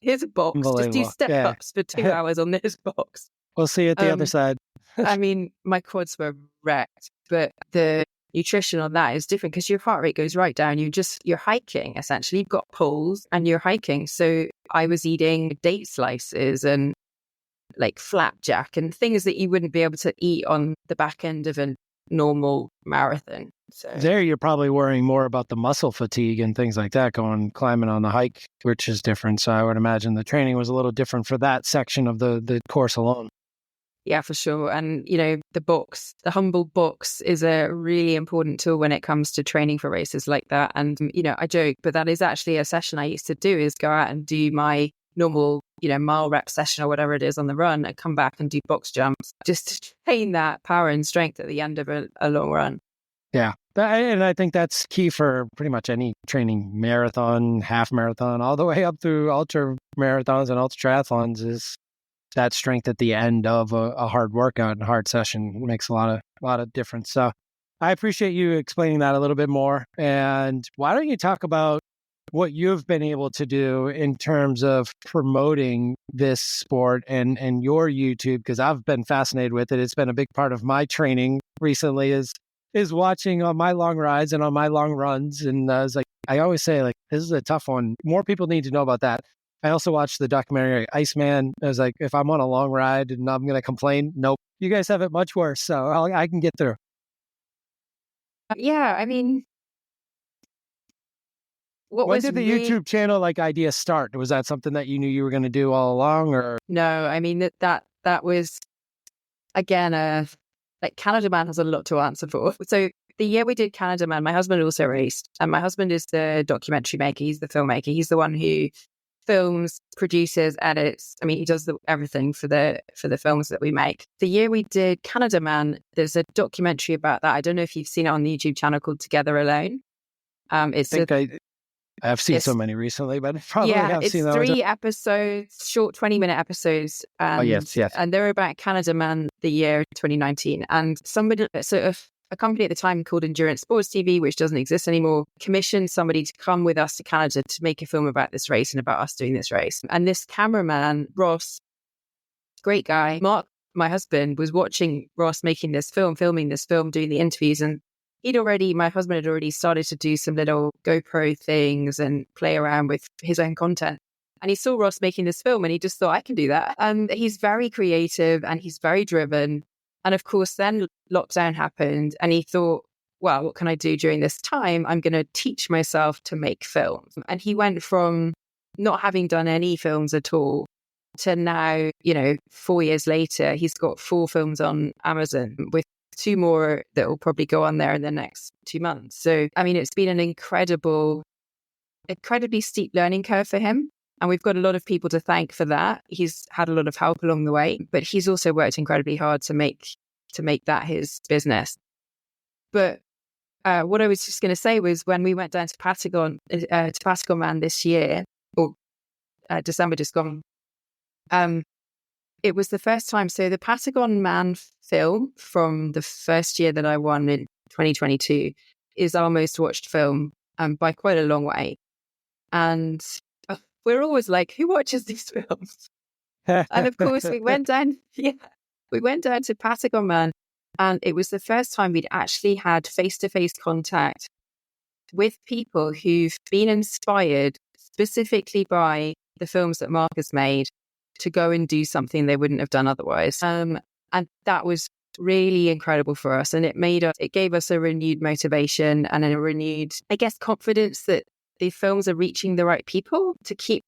Here's a box. Just do step ups for 2 hours on this box. We'll see you at the other side. I mean, my quads were wrecked, but the nutrition on that is different because your heart rate goes right down. You're hiking, essentially. You've got poles and you're hiking. So I was eating date slices and like flapjack and things that you wouldn't be able to eat on the back end of a normal marathon. So there you're probably worrying more about the muscle fatigue and things like that, climbing on the hike, which is different. So I would imagine the training was a little different for that section of the course alone. Yeah, for sure. And, the humble box is a really important tool when it comes to training for races like that. And, I joke, but that is actually a session I used to do, is go out and do my normal, mile rep session or whatever it is on the run, and come back and do box jumps just to train that power and strength at the end of a long run. Yeah. And I think that's key for pretty much any training, marathon, half marathon, all the way up through ultra marathons and ultra triathlons, is that strength at the end of a hard workout and hard session makes a lot of difference. So I appreciate you explaining that a little bit more. And why don't you talk about what you've been able to do in terms of promoting this sport and your YouTube, because I've been fascinated with it. It's been a big part of my training recently, is watching on my long rides and on my long runs. And I always say, like, this is a tough one. More people need to know about that. I also watched the documentary Iceman. I was like, if I'm on a long ride and I'm going to complain, nope, you guys have it much worse. So I can get through. Yeah, I mean, when did the YouTube channel idea start? Was that something that you knew you were going to do all along, or? No, I mean, that was, again, like Canada Man has a lot to answer for. So the year we did Canada Man, my husband also raced, and my husband is the documentary maker. He's the filmmaker. He's the one who films, produces, edits. I mean, he does everything for the films that we make. The year we did Canada Man, there's a documentary about that. I don't know if you've seen it on the YouTube channel called Together Alone. I've seen so many recently, but probably have it's seen those. 3 episodes, short 20-minute episodes. And, yes. And they're about Canada Man the year 2019. And somebody, sort of a company at the time called Endurance Sports TV, which doesn't exist anymore, commissioned somebody to come with us to Canada to make a film about this race and about us doing this race. And this cameraman, Ross, great guy, Mark, my husband, was watching Ross making this film, filming this film, doing the interviews. And my husband had already started to do some little GoPro things and play around with his own content. And he saw Ross making this film and he just thought, I can do that. And he's very creative and he's very driven. And of course, then lockdown happened and he thought, well, what can I do during this time? I'm going to teach myself to make films. And he went from not having done any films at all to now, 4 years later, he's got 4 films on Amazon with 2 more that will probably go on there in the next 2 months. So, I mean, it's been an incredibly steep learning curve for him. And we've got a lot of people to thank for that. He's had a lot of help along the way, but he's also worked incredibly hard to make that his business. But what I was just going to say was when we went down to Patagon Man this year, or December just gone, it was the first time. So the Patagon Man film from the first year that I won in 2022 is our most watched film by quite a long way. And we're always like, who watches these films? And of course, we went down to Patagon Man, and it was the first time we'd actually had face-to-face contact with people who've been inspired specifically by the films that Mark has made to go and do something they wouldn't have done otherwise. And that was really incredible for us. And it gave us a renewed motivation and a renewed, I guess, confidence that the films are reaching the right people to keep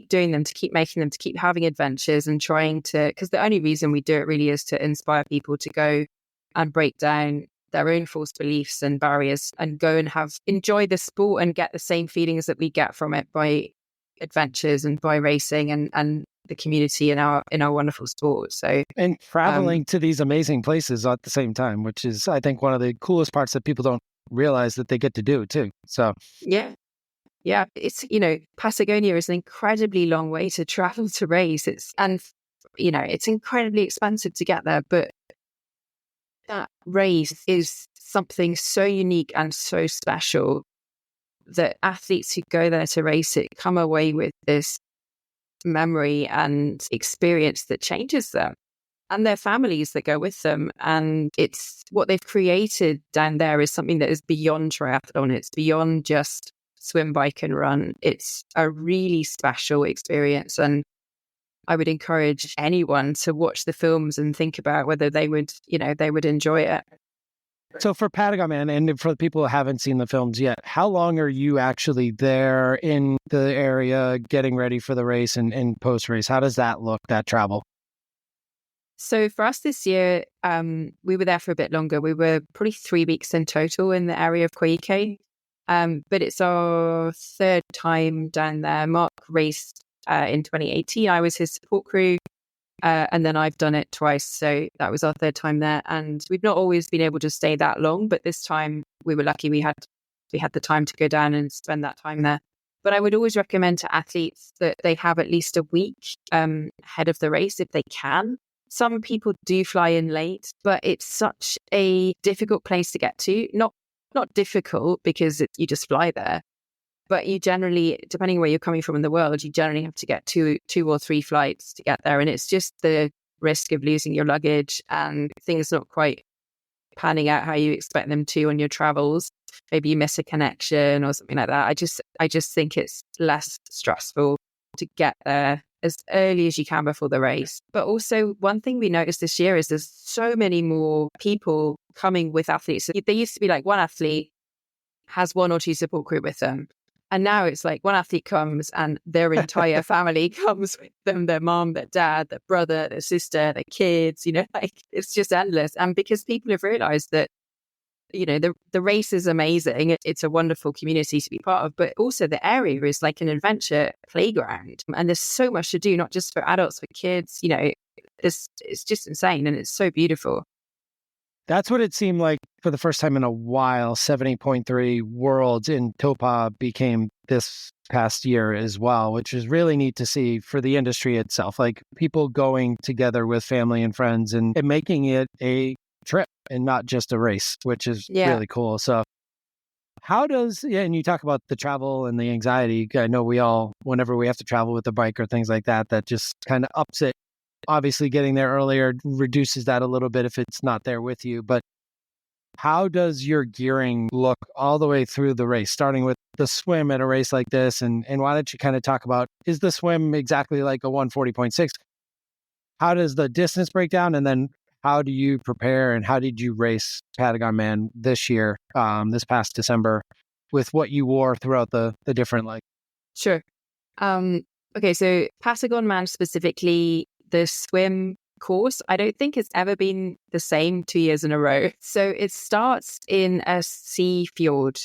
doing them, to keep making them, to keep having adventures and trying to, because the only reason we do it really is to inspire people to go and break down their own false beliefs and barriers and go and enjoy the sport and get the same feelings that we get from it by adventures and by racing and the community in our wonderful sport. So, and traveling to these amazing places at the same time, which is, I think, one of the coolest parts that people don't realize that they get to do too. So yeah, it's, Patagonia is an incredibly long way to travel to race. It's incredibly expensive to get there, but that race is something so unique and so special that athletes who go there to race it come away with this memory and experience that changes them and their families that go with them. And it's what they've created down there is something that is beyond triathlon. It's beyond just swim, bike and run. It's a really special experience. And I would encourage anyone to watch the films and think about whether they would enjoy it. So for Patagon Man, and for the people who haven't seen the films yet, how long are you actually there in the area getting ready for the race and post-race? How does that look, that travel? So for us this year, we were there for a bit longer. We were probably 3 weeks in total in the area of Koike. But it's our 3rd time down there. Mark raced in 2018. I was his support crew. And then I've done it twice. So that was our 3rd time there. And we've not always been able to stay that long, but this time we were lucky we had the time to go down and spend that time there. But I would always recommend to athletes that they have at least a week ahead of the race if they can. Some people do fly in late, but it's such a difficult place to get to. Not difficult because you just fly there. But you generally, depending where you're coming from in the world, you generally have to get two or three flights to get there. And it's just the risk of losing your luggage and things not quite panning out how you expect them to on your travels. Maybe you miss a connection or something like that. I just think it's less stressful to get there as early as you can before the race. But also one thing we noticed this year is there's so many more people coming with athletes. So there used to be like one athlete has 1 or 2 support crew with them. And now it's like one athlete comes and their entire family comes with them, their mom, their dad, their brother, their sister, their kids, it's just endless. And because people have realized that, the race is amazing. It's a wonderful community to be part of, but also the area is like an adventure playground. And there's so much to do, not just for adults, for kids, it's just insane. And it's so beautiful. That's what it seemed like for the first time in a while. 70.3 Worlds in Topa became this past year as well, which is really neat to see for the industry itself, like people going together with family and friends and making it a trip and not just a race, which is really cool. So how does, and you talk about the travel and the anxiety. I know we all, whenever we have to travel with a bike or things like that, that just kind of ups it. Obviously getting there earlier reduces that a little bit if it's not there with you. But how does your gearing look all the way through the race, starting with the swim at a race like this? And why don't you kind of talk about, is the swim exactly like a 140.6? How does the distance break down? And then how do you prepare, and how did you race Patagon Man this year, this past December, with what you wore throughout the different legs? Sure. Okay, so Patagon Man specifically, the swim course, I don't think it's ever been the same 2 years in a row. So it starts in a sea fjord.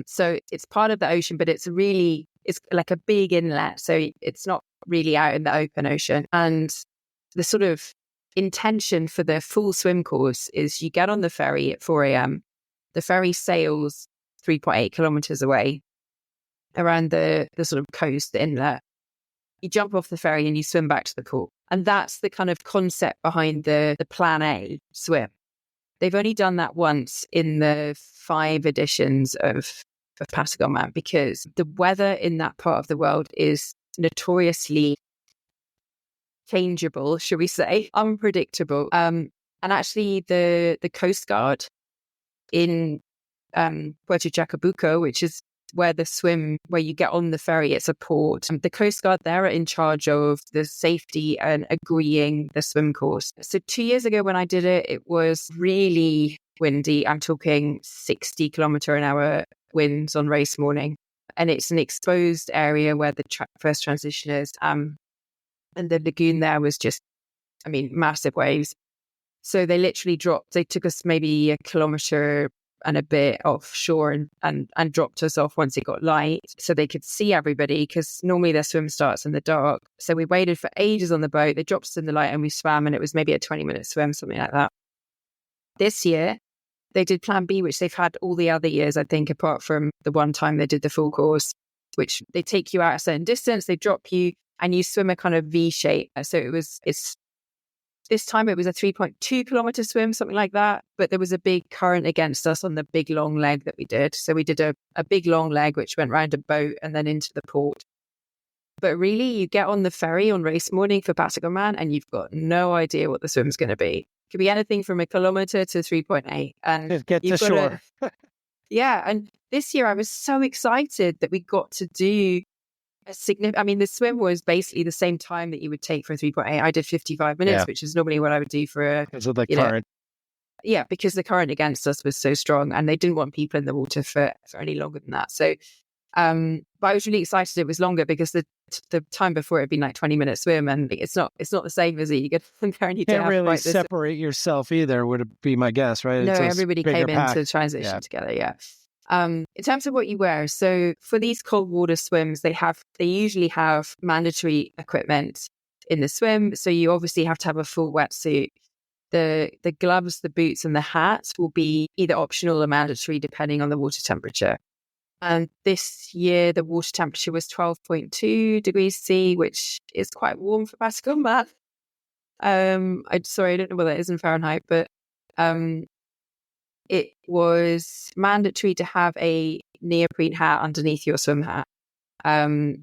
So it's part of the ocean, but it's like a big inlet. So it's not really out in the open ocean. And the sort of intention for the full swim course is you get on the ferry at 4 a.m. The ferry sails 3.8 kilometers away around the sort of coast, the inlet. You jump off the ferry and you swim back to the court. And that's the kind of concept behind the Plan A swim. They've only done that once in the 5 editions of Patagon Man, because the weather in that part of the world is notoriously changeable, should we say, unpredictable. And actually the Coast Guard in Puerto Chacabuco, which is where you get on the ferry, it's a port. The Coast Guard there are in charge of the safety and agreeing the swim course. So 2 years ago when I did it, it was really windy. I'm talking 60 kilometer an hour winds on race morning. And it's an exposed area where the first transition is. And the lagoon there was just, massive waves. So they literally they took us maybe a kilometer and a bit offshore and dropped us off once it got light so they could see everybody, because normally their swim starts in the dark. So we waited for ages on the boat. They dropped us in the light and we swam, and it was maybe a 20-minute swim, something like that. This year, they did Plan B, which they've had all the other years, I think, apart from the one time they did the full course, which they take you out a certain distance, they drop you, and you swim a kind of V shape. So this time it was a 3.2 kilometer swim, something like that. But there was a big current against us on the big long leg that we did. So we did a big long leg, which went round a boat and then into the port. But really, you get on the ferry on race morning for Patagon Man and you've got no idea what the swim's going to be. It could be anything from a kilometer to 3.8. And just get to shore. Yeah. And this year I was so excited that we got to do the swim was basically the same time that you would take for a 3.8. I did 55 minutes, which is normally what I would do for a... Because of the current. Yeah, because the current against us was so strong and they didn't want people in the water for any longer than that. So, but I was really excited it was longer, because the time before it'd been like 20-minute swim, and it's not the same, is it? You get there and you can't really separate yourself either, would be my guess, right? No, everybody came into transition together, yeah. In terms of what you wear, so for these cold water swims, they usually have mandatory equipment in the swim. So you obviously have to have a full wetsuit. The gloves, the boots, and the hat will be either optional or mandatory depending on the water temperature. And this year, the water temperature was 12.2 degrees C, which is quite warm for Patagon Man. I don't know what that is in Fahrenheit, but it was mandatory to have a neoprene hat underneath your swim hat, and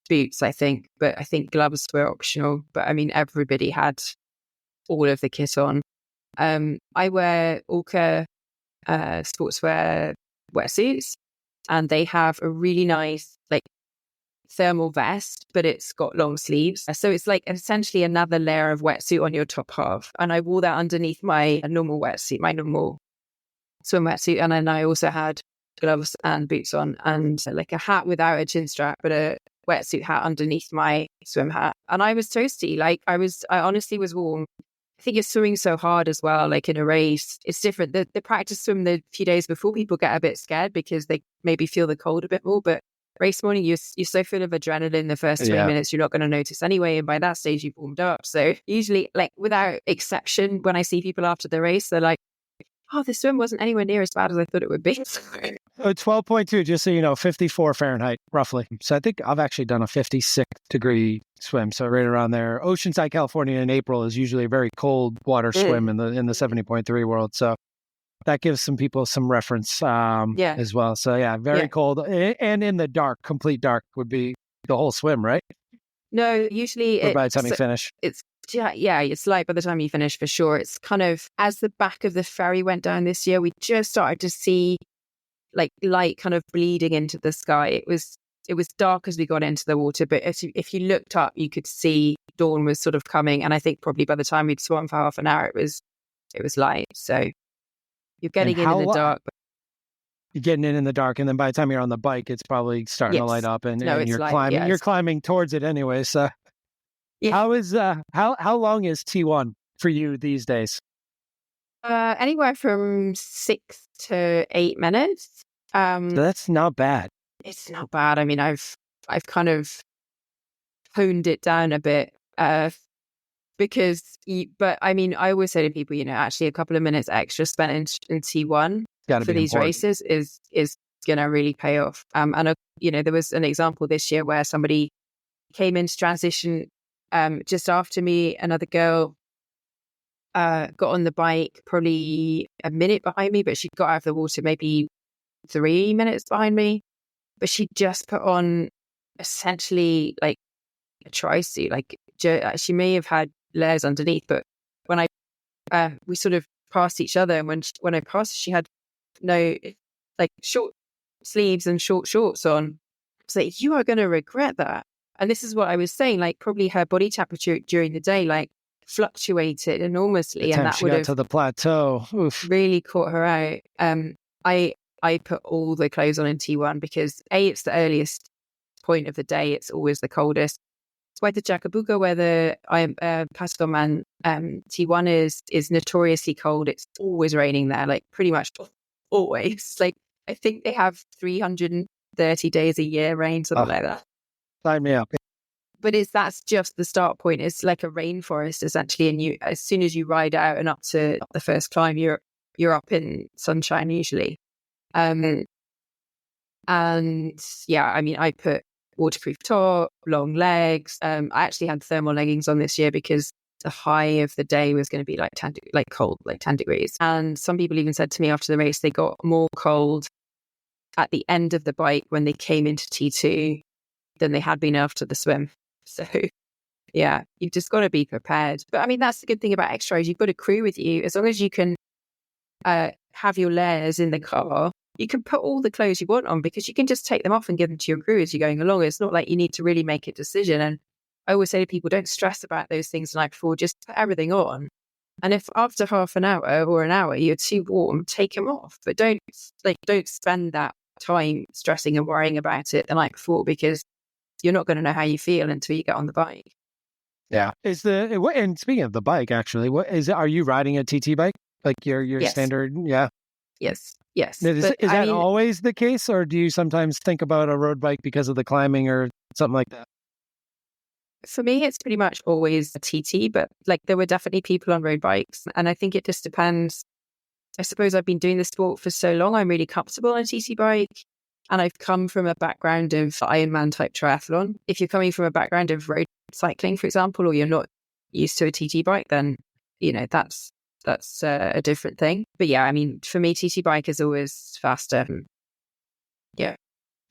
boots, I think. But I think gloves were optional. But everybody had all of the kit on. I wear Orca sportswear wetsuits, and they have a really nice thermal vest, but it's got long sleeves. So it's like essentially another layer of wetsuit on your top half. And I wore that underneath my normal wetsuit, my normal swim wetsuit. And then I also had gloves and boots on, and like a hat without a chin strap, but a wetsuit hat underneath my swim hat. And I was toasty. I honestly was warm. I think you're swimming so hard as well, like in a race. It's different. The practice swim the few days before, people get a bit scared because they maybe feel the cold a bit more. But race morning, you're so full of adrenaline the first 20 minutes, you're not going to notice anyway. And by that stage, you've warmed up. So usually, without exception, when I see people after the race, they're like, oh, the swim wasn't anywhere near as bad as I thought it would be. 12.2, just so you know, 54 Fahrenheit, roughly. So I think I've actually done a 56-degree swim. So right around there. Oceanside, California in April is usually a very cold water swim in the 70.3 world. So that gives some people some reference as well. So yeah, very cold. And in the dark, complete dark would be the whole swim, right? No, usually by the time you finish. It's light by the time you finish for sure. It's kind of, as the back of the ferry went down this year, we just started to see like light kind of bleeding into the sky. It was dark as we got into the water, but if you looked up, you could see dawn was sort of coming. And I think probably by the time we'd swum for half an hour, it was light. So you're getting in the dark. You're getting in the dark, and then by the time you're on the bike, it's probably starting to light up, and you're climbing. Yeah, you're climbing towards it anyway. So, how long is T1 for you these days? Anywhere from 6 to 8 minutes. So that's not bad. It's not bad. I mean, I've kind of honed it down a bit because, but I mean, I always say to people, actually a couple of minutes extra spent in T1 for these races is going to really pay off. And there was an example this year where somebody came into transition just after me. Another girl got on the bike probably a minute behind me, but she got out of the water maybe 3 minutes behind me. But she just put on essentially like a tri-suit. Like she may have had layers underneath, but when we sort of passed each other, and when I passed, she had no like short sleeves and short shorts on. It's like, you are going to regret that. And this is what I was saying. Like probably her body temperature during the day like fluctuated enormously, and that would have to the plateau. Oof. Really caught her out. I put all the clothes on in T1 because it's the earliest point of the day. It's always the coldest. It's why the Jacabuga, where the Patagon Man T1 is notoriously cold. It's always raining there, like pretty much always. Like I think they have 330 days a year rain, something like that. Sign me up. But that's just the start point. It's like a rainforest essentially, and as soon as you ride out and up to the first climb, you're up in sunshine usually. And yeah, I mean, I put waterproof top, long legs. I actually had thermal leggings on this year because the high of the day was going to be like 10 degrees. And some people even said to me after the race, they got more cold at the end of the bike when they came into T2 than they had been after the swim. So yeah, you've just got to be prepared. But I mean, that's the good thing about XTRI. You've got a crew with you. As long as you can have your layers in the car, you can put all the clothes you want on because you can just take them off and give them to your crew as you're going along. It's not like you need to really make a decision. And I always say to people, don't stress about those things the night before, just put everything on. And if after half an hour or an hour you're too warm, take them off. But don't spend that time stressing and worrying about it the night before because you're not going to know how you feel until you get on the bike. Yeah. And speaking of the bike, actually, are you riding a TT bike? Like your standard? Yeah. Yes. Is that always the case, or do you sometimes think about a road bike because of the climbing or something like that? For me, it's pretty much always a TT, but like there were definitely people on road bikes, and I think it just depends. I suppose I've been doing the sport for so long, I'm really comfortable on a TT bike, and I've come from a background of Ironman type triathlon. If you're coming from a background of road cycling, for example, or you're not used to a TT bike, then that's a different thing. But yeah, I mean, for me, TT bike is always faster. Yeah.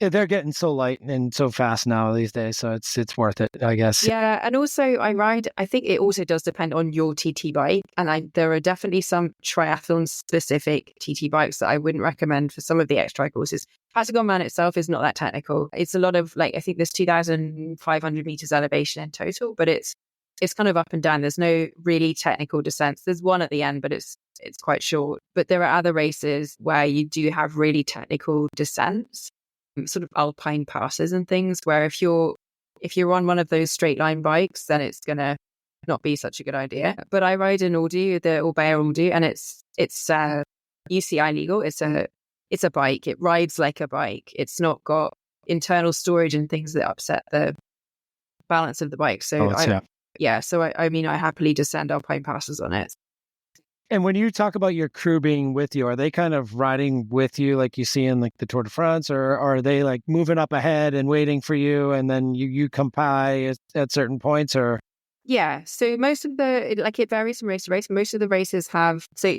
They're getting so light and so fast now these days, so it's worth it, I guess. Yeah, and also I think it also does depend on your TT bike, and there are definitely some triathlon specific TT bikes that I wouldn't recommend for some of the XTRI courses. Patagon Man itself is not that technical. It's a lot of I think there's 2,500 meters elevation in total, but it's kind of up and down. There's no really technical descents. There's one at the end, but it's quite short. But there are other races where you do have really technical descents, sort of alpine passes and things, where if you're on one of those straight line bikes, then it's gonna not be such a good idea. But I ride an Audio, the Orbea Audio, and it's UCI legal. It's a bike. It rides like a bike. It's not got internal storage and things that upset the balance of the bike. So so I mean, I happily descend alpine passes on it. And when you talk about your crew being with you, are they kind of riding with you like you see in like the Tour de France, or are they like moving up ahead and waiting for you and then you come by at certain points, or? Yeah. So most of it varies from race to race. Most of the races have, so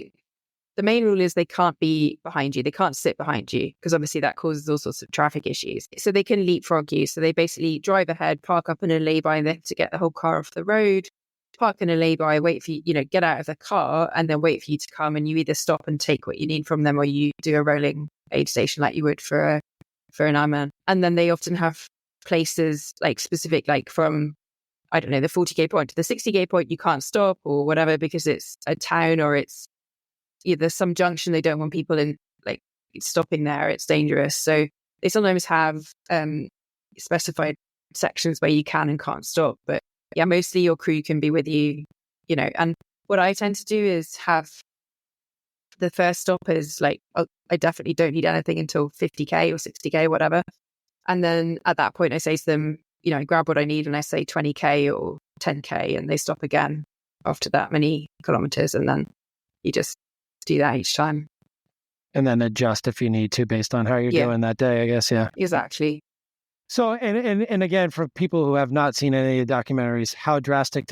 the main rule is they can't be behind you. They can't sit behind you because obviously that causes all sorts of traffic issues. So they can leapfrog you. So they basically drive ahead, park up in a lay-by, and they have to get the whole car off the road, park in a lay-by, wait for you, get out of the car and then wait for you to come, and you either stop and take what you need from them or you do a rolling aid station like you would for an Ironman. And then they often have places like specific, like from, I don't know, the 40k point to the 60k point, you can't stop or whatever because it's a town or it's either some junction they don't want people in, like stopping there, it's dangerous. So they sometimes have specified sections where you can and can't stop. But yeah, mostly your crew can be with you, and what I tend to do is have the first stop is like, I definitely don't need anything until 50k or 60k, whatever. And then at that point I say to them, I grab what I need and I say 20k or 10k, and they stop again after that many kilometers. And then you just do that each time. And then adjust if you need to based on how you're doing that day, I guess. Yeah, exactly. So, and again, for people who have not seen any of the documentaries, how drastic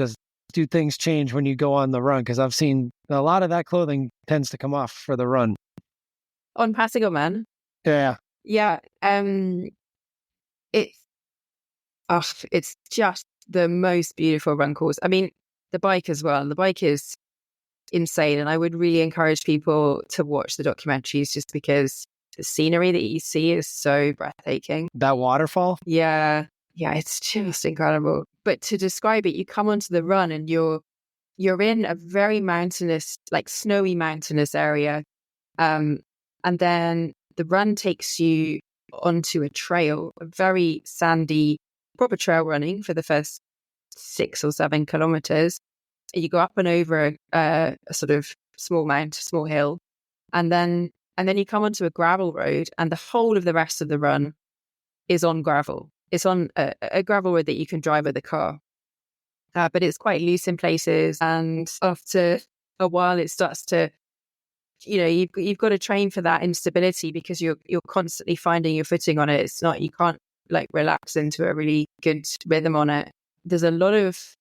do things change when you go on the run? Because I've seen a lot of that clothing tends to come off for the run. On Patagon Man? Yeah. Yeah. It's just the most beautiful run course. I mean, the bike as well. The bike is insane. And I would really encourage people to watch the documentaries just because the scenery that you see is so breathtaking. That waterfall? Yeah. Yeah, it's just incredible. But to describe it, you come onto the run and you're in a very mountainous, like snowy mountainous area. And then the run takes you onto a trail, a very sandy, proper trail running for the first 6 or 7 kilometers. You go up and over a sort of small hill, and then you come onto a gravel road, and the whole of the rest of the run is on gravel. It's on a gravel road that you can drive with a car, but it's quite loose in places. And after a while, it starts to, you've got to train for that instability because you're constantly finding your footing on it. It's not, you can't like relax into a really good rhythm on it. There's a lot of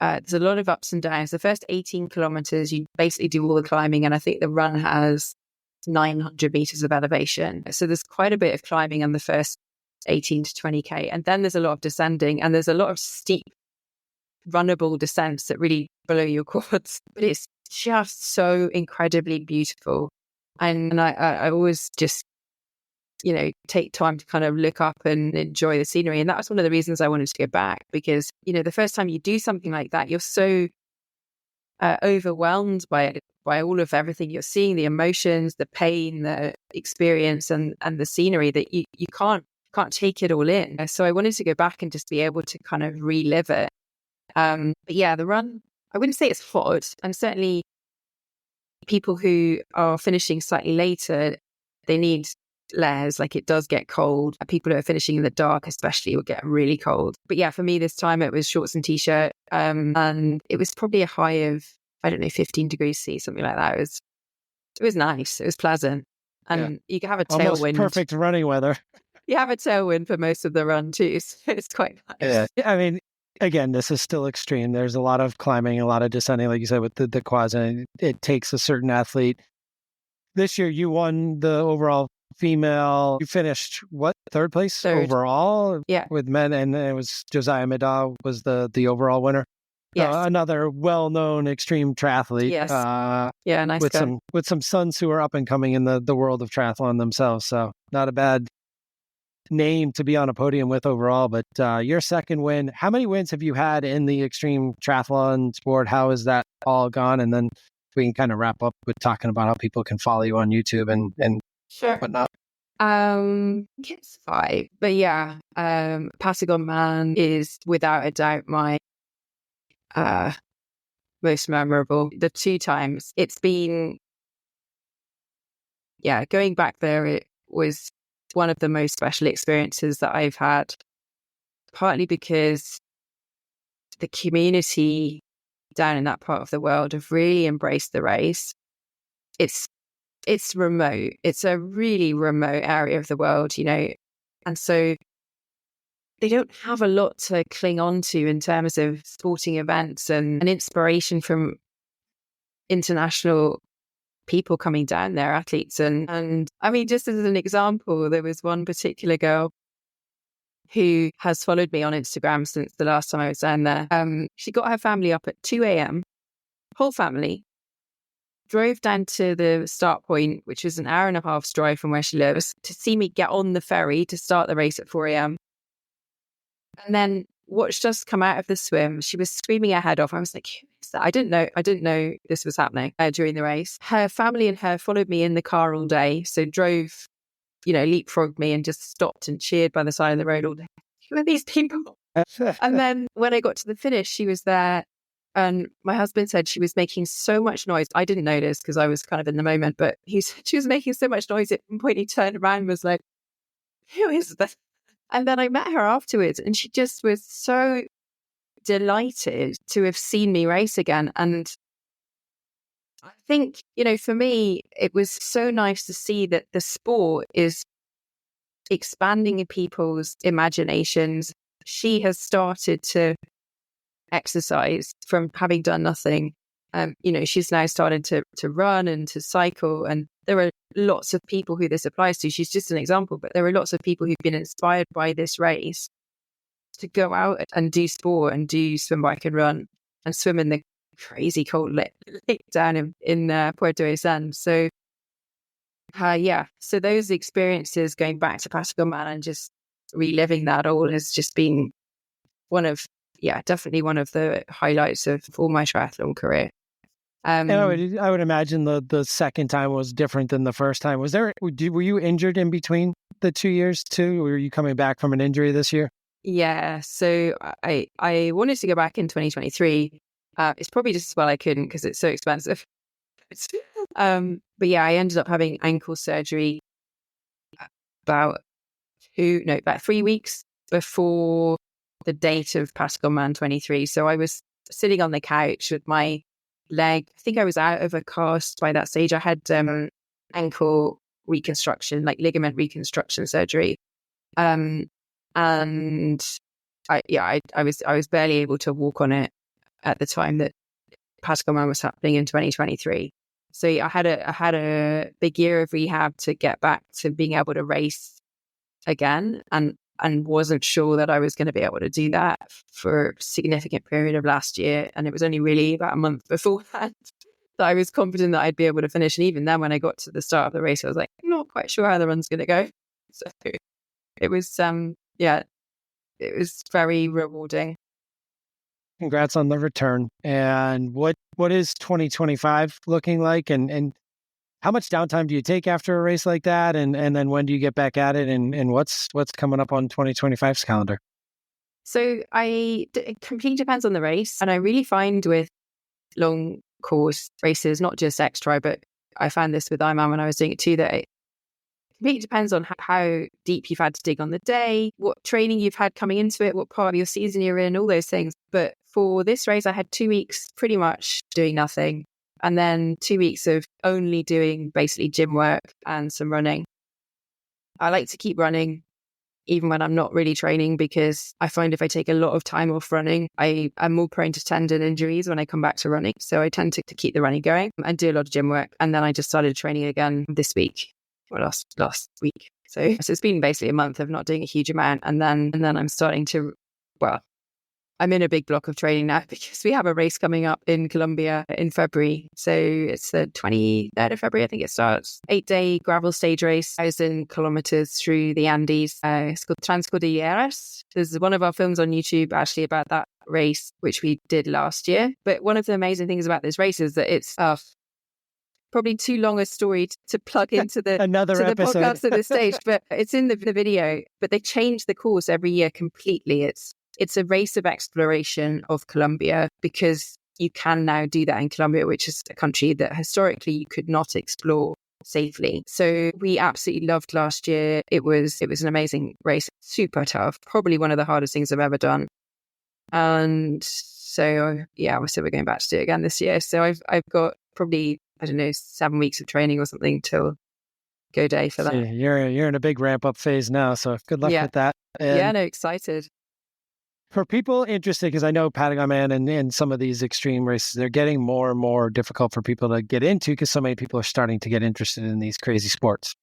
ups and downs. The first 18 kilometers, you basically do all the climbing, and I think the run has 900 meters of elevation. So there's quite a bit of climbing on the first 18 to 20k, and then there's a lot of descending, and there's a lot of steep, runnable descents that really blow your quads. But it's just so incredibly beautiful, and I always just take time to kind of look up and enjoy the scenery. And that was one of the reasons I wanted to go back, because, the first time you do something like that, you're so overwhelmed by all of everything you're seeing, the emotions, the pain, the experience, and the scenery, that you can't take it all in. So I wanted to go back and just be able to kind of relive it. But yeah, the run, I wouldn't say it's hot. And certainly people who are finishing slightly later, they need layers. Like, it does get cold. People who are finishing in the dark especially will get really cold. But yeah, for me this time it was shorts and t-shirt, and it was probably a high of, I don't know, 15 degrees C, something like that. It was nice, it was pleasant, and you can have a tailwind. Almost perfect running weather. You have a tailwind for most of the run too, so it's quite nice. Yeah, I mean, again, this is still extreme. There's a lot of climbing, a lot of descending, like you said, with the quads, and it takes a certain athlete. This year you won the overall female. You finished third place overall? Yeah, with men, and it was Josiah Middaugh was the overall winner. Yes, another well-known extreme triathlete. Yes, nice with guy. with some sons who are up and coming in the world of triathlon themselves. So not a bad name to be on a podium with overall. But your second win. How many wins have you had in the extreme triathlon sport? How has that all gone? And then we can kind of wrap up with talking about how people can follow you on YouTube and sure whatnot. It's 5, but yeah, Patagon Man is without a doubt my most memorable. The 2 times it's been, going back there, it was one of the most special experiences that I've had, partly because the community down in that part of the world have really embraced the race. It's remote. It's a really remote area of the world, and so they don't have a lot to cling on to in terms of sporting events and inspiration from international people coming down there, athletes. And I mean, just as an example, there was one particular girl who has followed me on Instagram since the last time I was down there. She got her family up at 2 a.m., whole family, drove down to the start point, which was an hour and a half's drive from where she lives, to see me get on the ferry to start the race at 4 a.m. And then watched us come out of the swim. She was screaming her head off. I was like, who is that? I didn't know this was happening during the race. Her family and her followed me in the car all day. So drove, leapfrogged me and just stopped and cheered by the side of the road all day. Who are these people? And then when I got to the finish, she was there. And my husband said she was making so much noise. I didn't notice because I was kind of in the moment, but he said she was making so much noise. At one point he turned around and was like, who is this? And then I met her afterwards and she just was so delighted to have seen me race again. And I think, for me, it was so nice to see that the sport is expanding people's imaginations. She has started to exercise from having done nothing. She's now started to run and to cycle, and there are lots of people who this applies to. She's just an example, but there are lots of people who've been inspired by this race to go out and do sport and do swim, bike and run and swim in the crazy cold lake down in Puerto Aysan. So so those experiences, going back to Patagon Man and just reliving that all, has just been definitely one of the highlights of all my triathlon career. And I would imagine the second time was different than the first time. Were you injured in between the 2 years too? Or were you coming back from an injury this year? Yeah, so I wanted to go back in 2023. It's probably just as well I couldn't because it's so expensive. But yeah, I ended up having ankle surgery about 3 weeks before the date of Patagon Man 23. So I was sitting on the couch with my leg. I think I was out of a cast by that stage. I had ankle reconstruction, like ligament reconstruction surgery. And I was barely able to walk on it at the time that Patagon Man was happening in 2023. So I had a big year of rehab to get back to being able to race again, and wasn't sure that I was going to be able to do that for a significant period of last year. And it was only really about a month before that I was confident that I'd be able to finish. And even then, when I got to the start of the race, I was like, I'm not quite sure how the run's going to go. So it was, it was very rewarding. Congrats on the return. And what is 2025 looking like? And how much downtime do you take after a race like that? And then when do you get back at it? And what's coming up on 2025's calendar? So it completely depends on the race. And I really find with long course races, not just XTRI, but I found this with Ironman when I was doing it too, that it completely depends on how deep you've had to dig on the day, what training you've had coming into it, what part of your season you're in, all those things. But for this race, I had 2 weeks pretty much doing nothing. And then 2 weeks of only doing basically gym work and some running. I like to keep running even when I'm not really training, because I find if I take a lot of time off running, I'm more prone to tendon injuries when I come back to running. So I tend to keep the running going and do a lot of gym work. And then I just started training again this week, or last week. So it's been basically a month of not doing a huge amount. And then I'm starting to, I'm in a big block of training now because we have a race coming up in Colombia in February. So it's the 23rd of February, I think it starts. 8-day gravel stage race, 1,000 kilometers through the Andes. It's called Transcordilleras. There's one of our films on YouTube actually about that race, which we did last year. But one of the amazing things about this race is that it's probably too long a story to plug into the another to the episode. podcast at this stage, but it's in the video. But they change the course every year completely. It's a race of exploration of Colombia, because you can now do that in Colombia, which is a country that historically you could not explore safely. So we absolutely loved last year. It was an amazing race, super tough, probably one of the hardest things I've ever done. And So yeah, obviously we're going back to do it again this year. So I've got probably, I don't know, 7 weeks of training or something till go day for that. You're in a big ramp up phase now, so good luck with that. And no, excited. for people interested, because I know Patagon Man and some of these extreme races, they're getting more and more difficult for people to get into because so many people are starting to get interested in these crazy sports.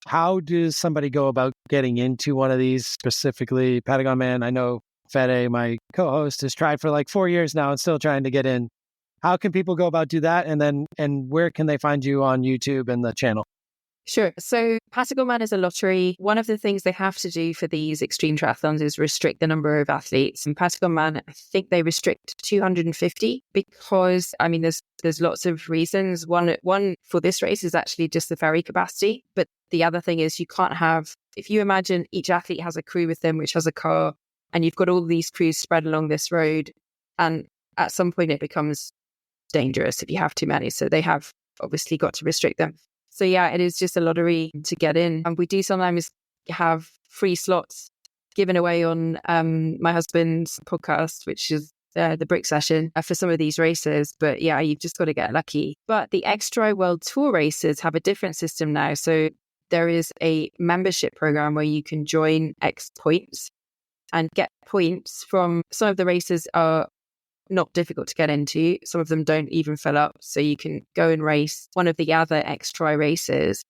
How does somebody go about getting into one of these, specifically Patagon Man? I know Fede, my co-host, has tried for like 4 years now and still trying to get in. How can people go about do that? And where can they find you on YouTube and the channel? Sure. So Patagon Man is a lottery. One of the things they have to do for these extreme triathlons is restrict the number of athletes. And Patagon Man, I think they restrict 250 because, I mean, there's lots of reasons. One for this race is actually just the ferry capacity. But the other thing is you can't have, if you imagine each athlete has a crew with them, which has a car, and you've got all these crews spread along this road. And at some point it becomes dangerous if you have too many. So they have obviously got to restrict them. So yeah, it is just a lottery to get in. And we do sometimes have free slots given away on my husband's podcast, which is the Brick Session for some of these races. But yeah, you've just got to get lucky. But the XTRI World Tour races have a different system now. So there is a membership program where you can join X points and get points from some of the races are not difficult to get into. Some of them don't even fill up. So you can go and race one of the other XTRI races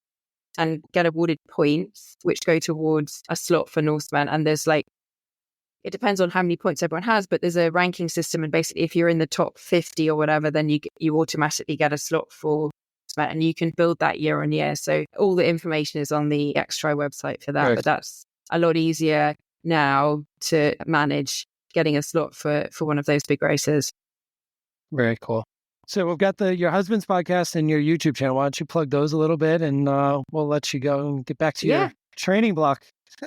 and get awarded points, which go towards a slot for Norseman. And there's like, it depends on how many points everyone has, but there's a ranking system. And basically, if you're in the top 50 or whatever, then you automatically get a slot for Norseman, and you can build that year on year. So all the information is on the XTRI website for that. Right. But that's a lot easier now to manage getting a slot for one of those big races. Very cool. So we've got your husband's podcast and your YouTube channel. Why don't you plug those a little bit, and we'll let you go and get back to your training block.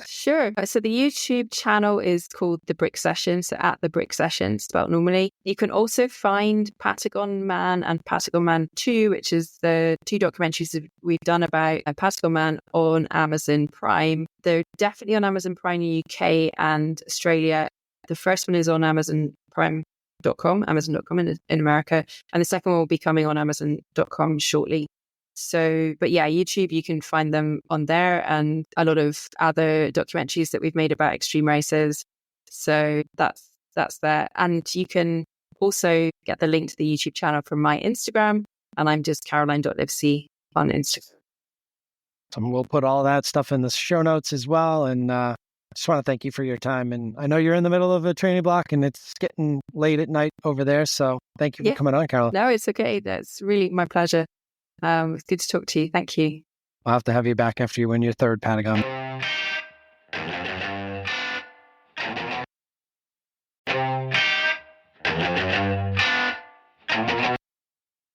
Sure. So the YouTube channel is called The Brick Session. So at The Brick Session, spelled normally. You can also find Patagon Man and Patagon Man 2, which is the 2 documentaries that we've done about Patagon Man on Amazon Prime. They're definitely on Amazon Prime in the UK and Australia. The first one is on amazonprime.com in America. And the second one will be coming on amazon.com shortly. So, but yeah, YouTube, you can find them on there, and a lot of other documentaries that we've made about extreme races. So that's there. And you can also get the link to the YouTube channel from my Instagram, and I'm just Caroline.Livesey on Instagram. And we'll put all that stuff in the show notes as well. And I just want to thank you for your time. And I know you're in the middle of a training block and it's getting late at night over there. So thank you for coming on, Caroline. No, it's okay. That's really my pleasure. It's good to talk to you. Thank you. I'll have to have you back after you win your 3rd Patagon.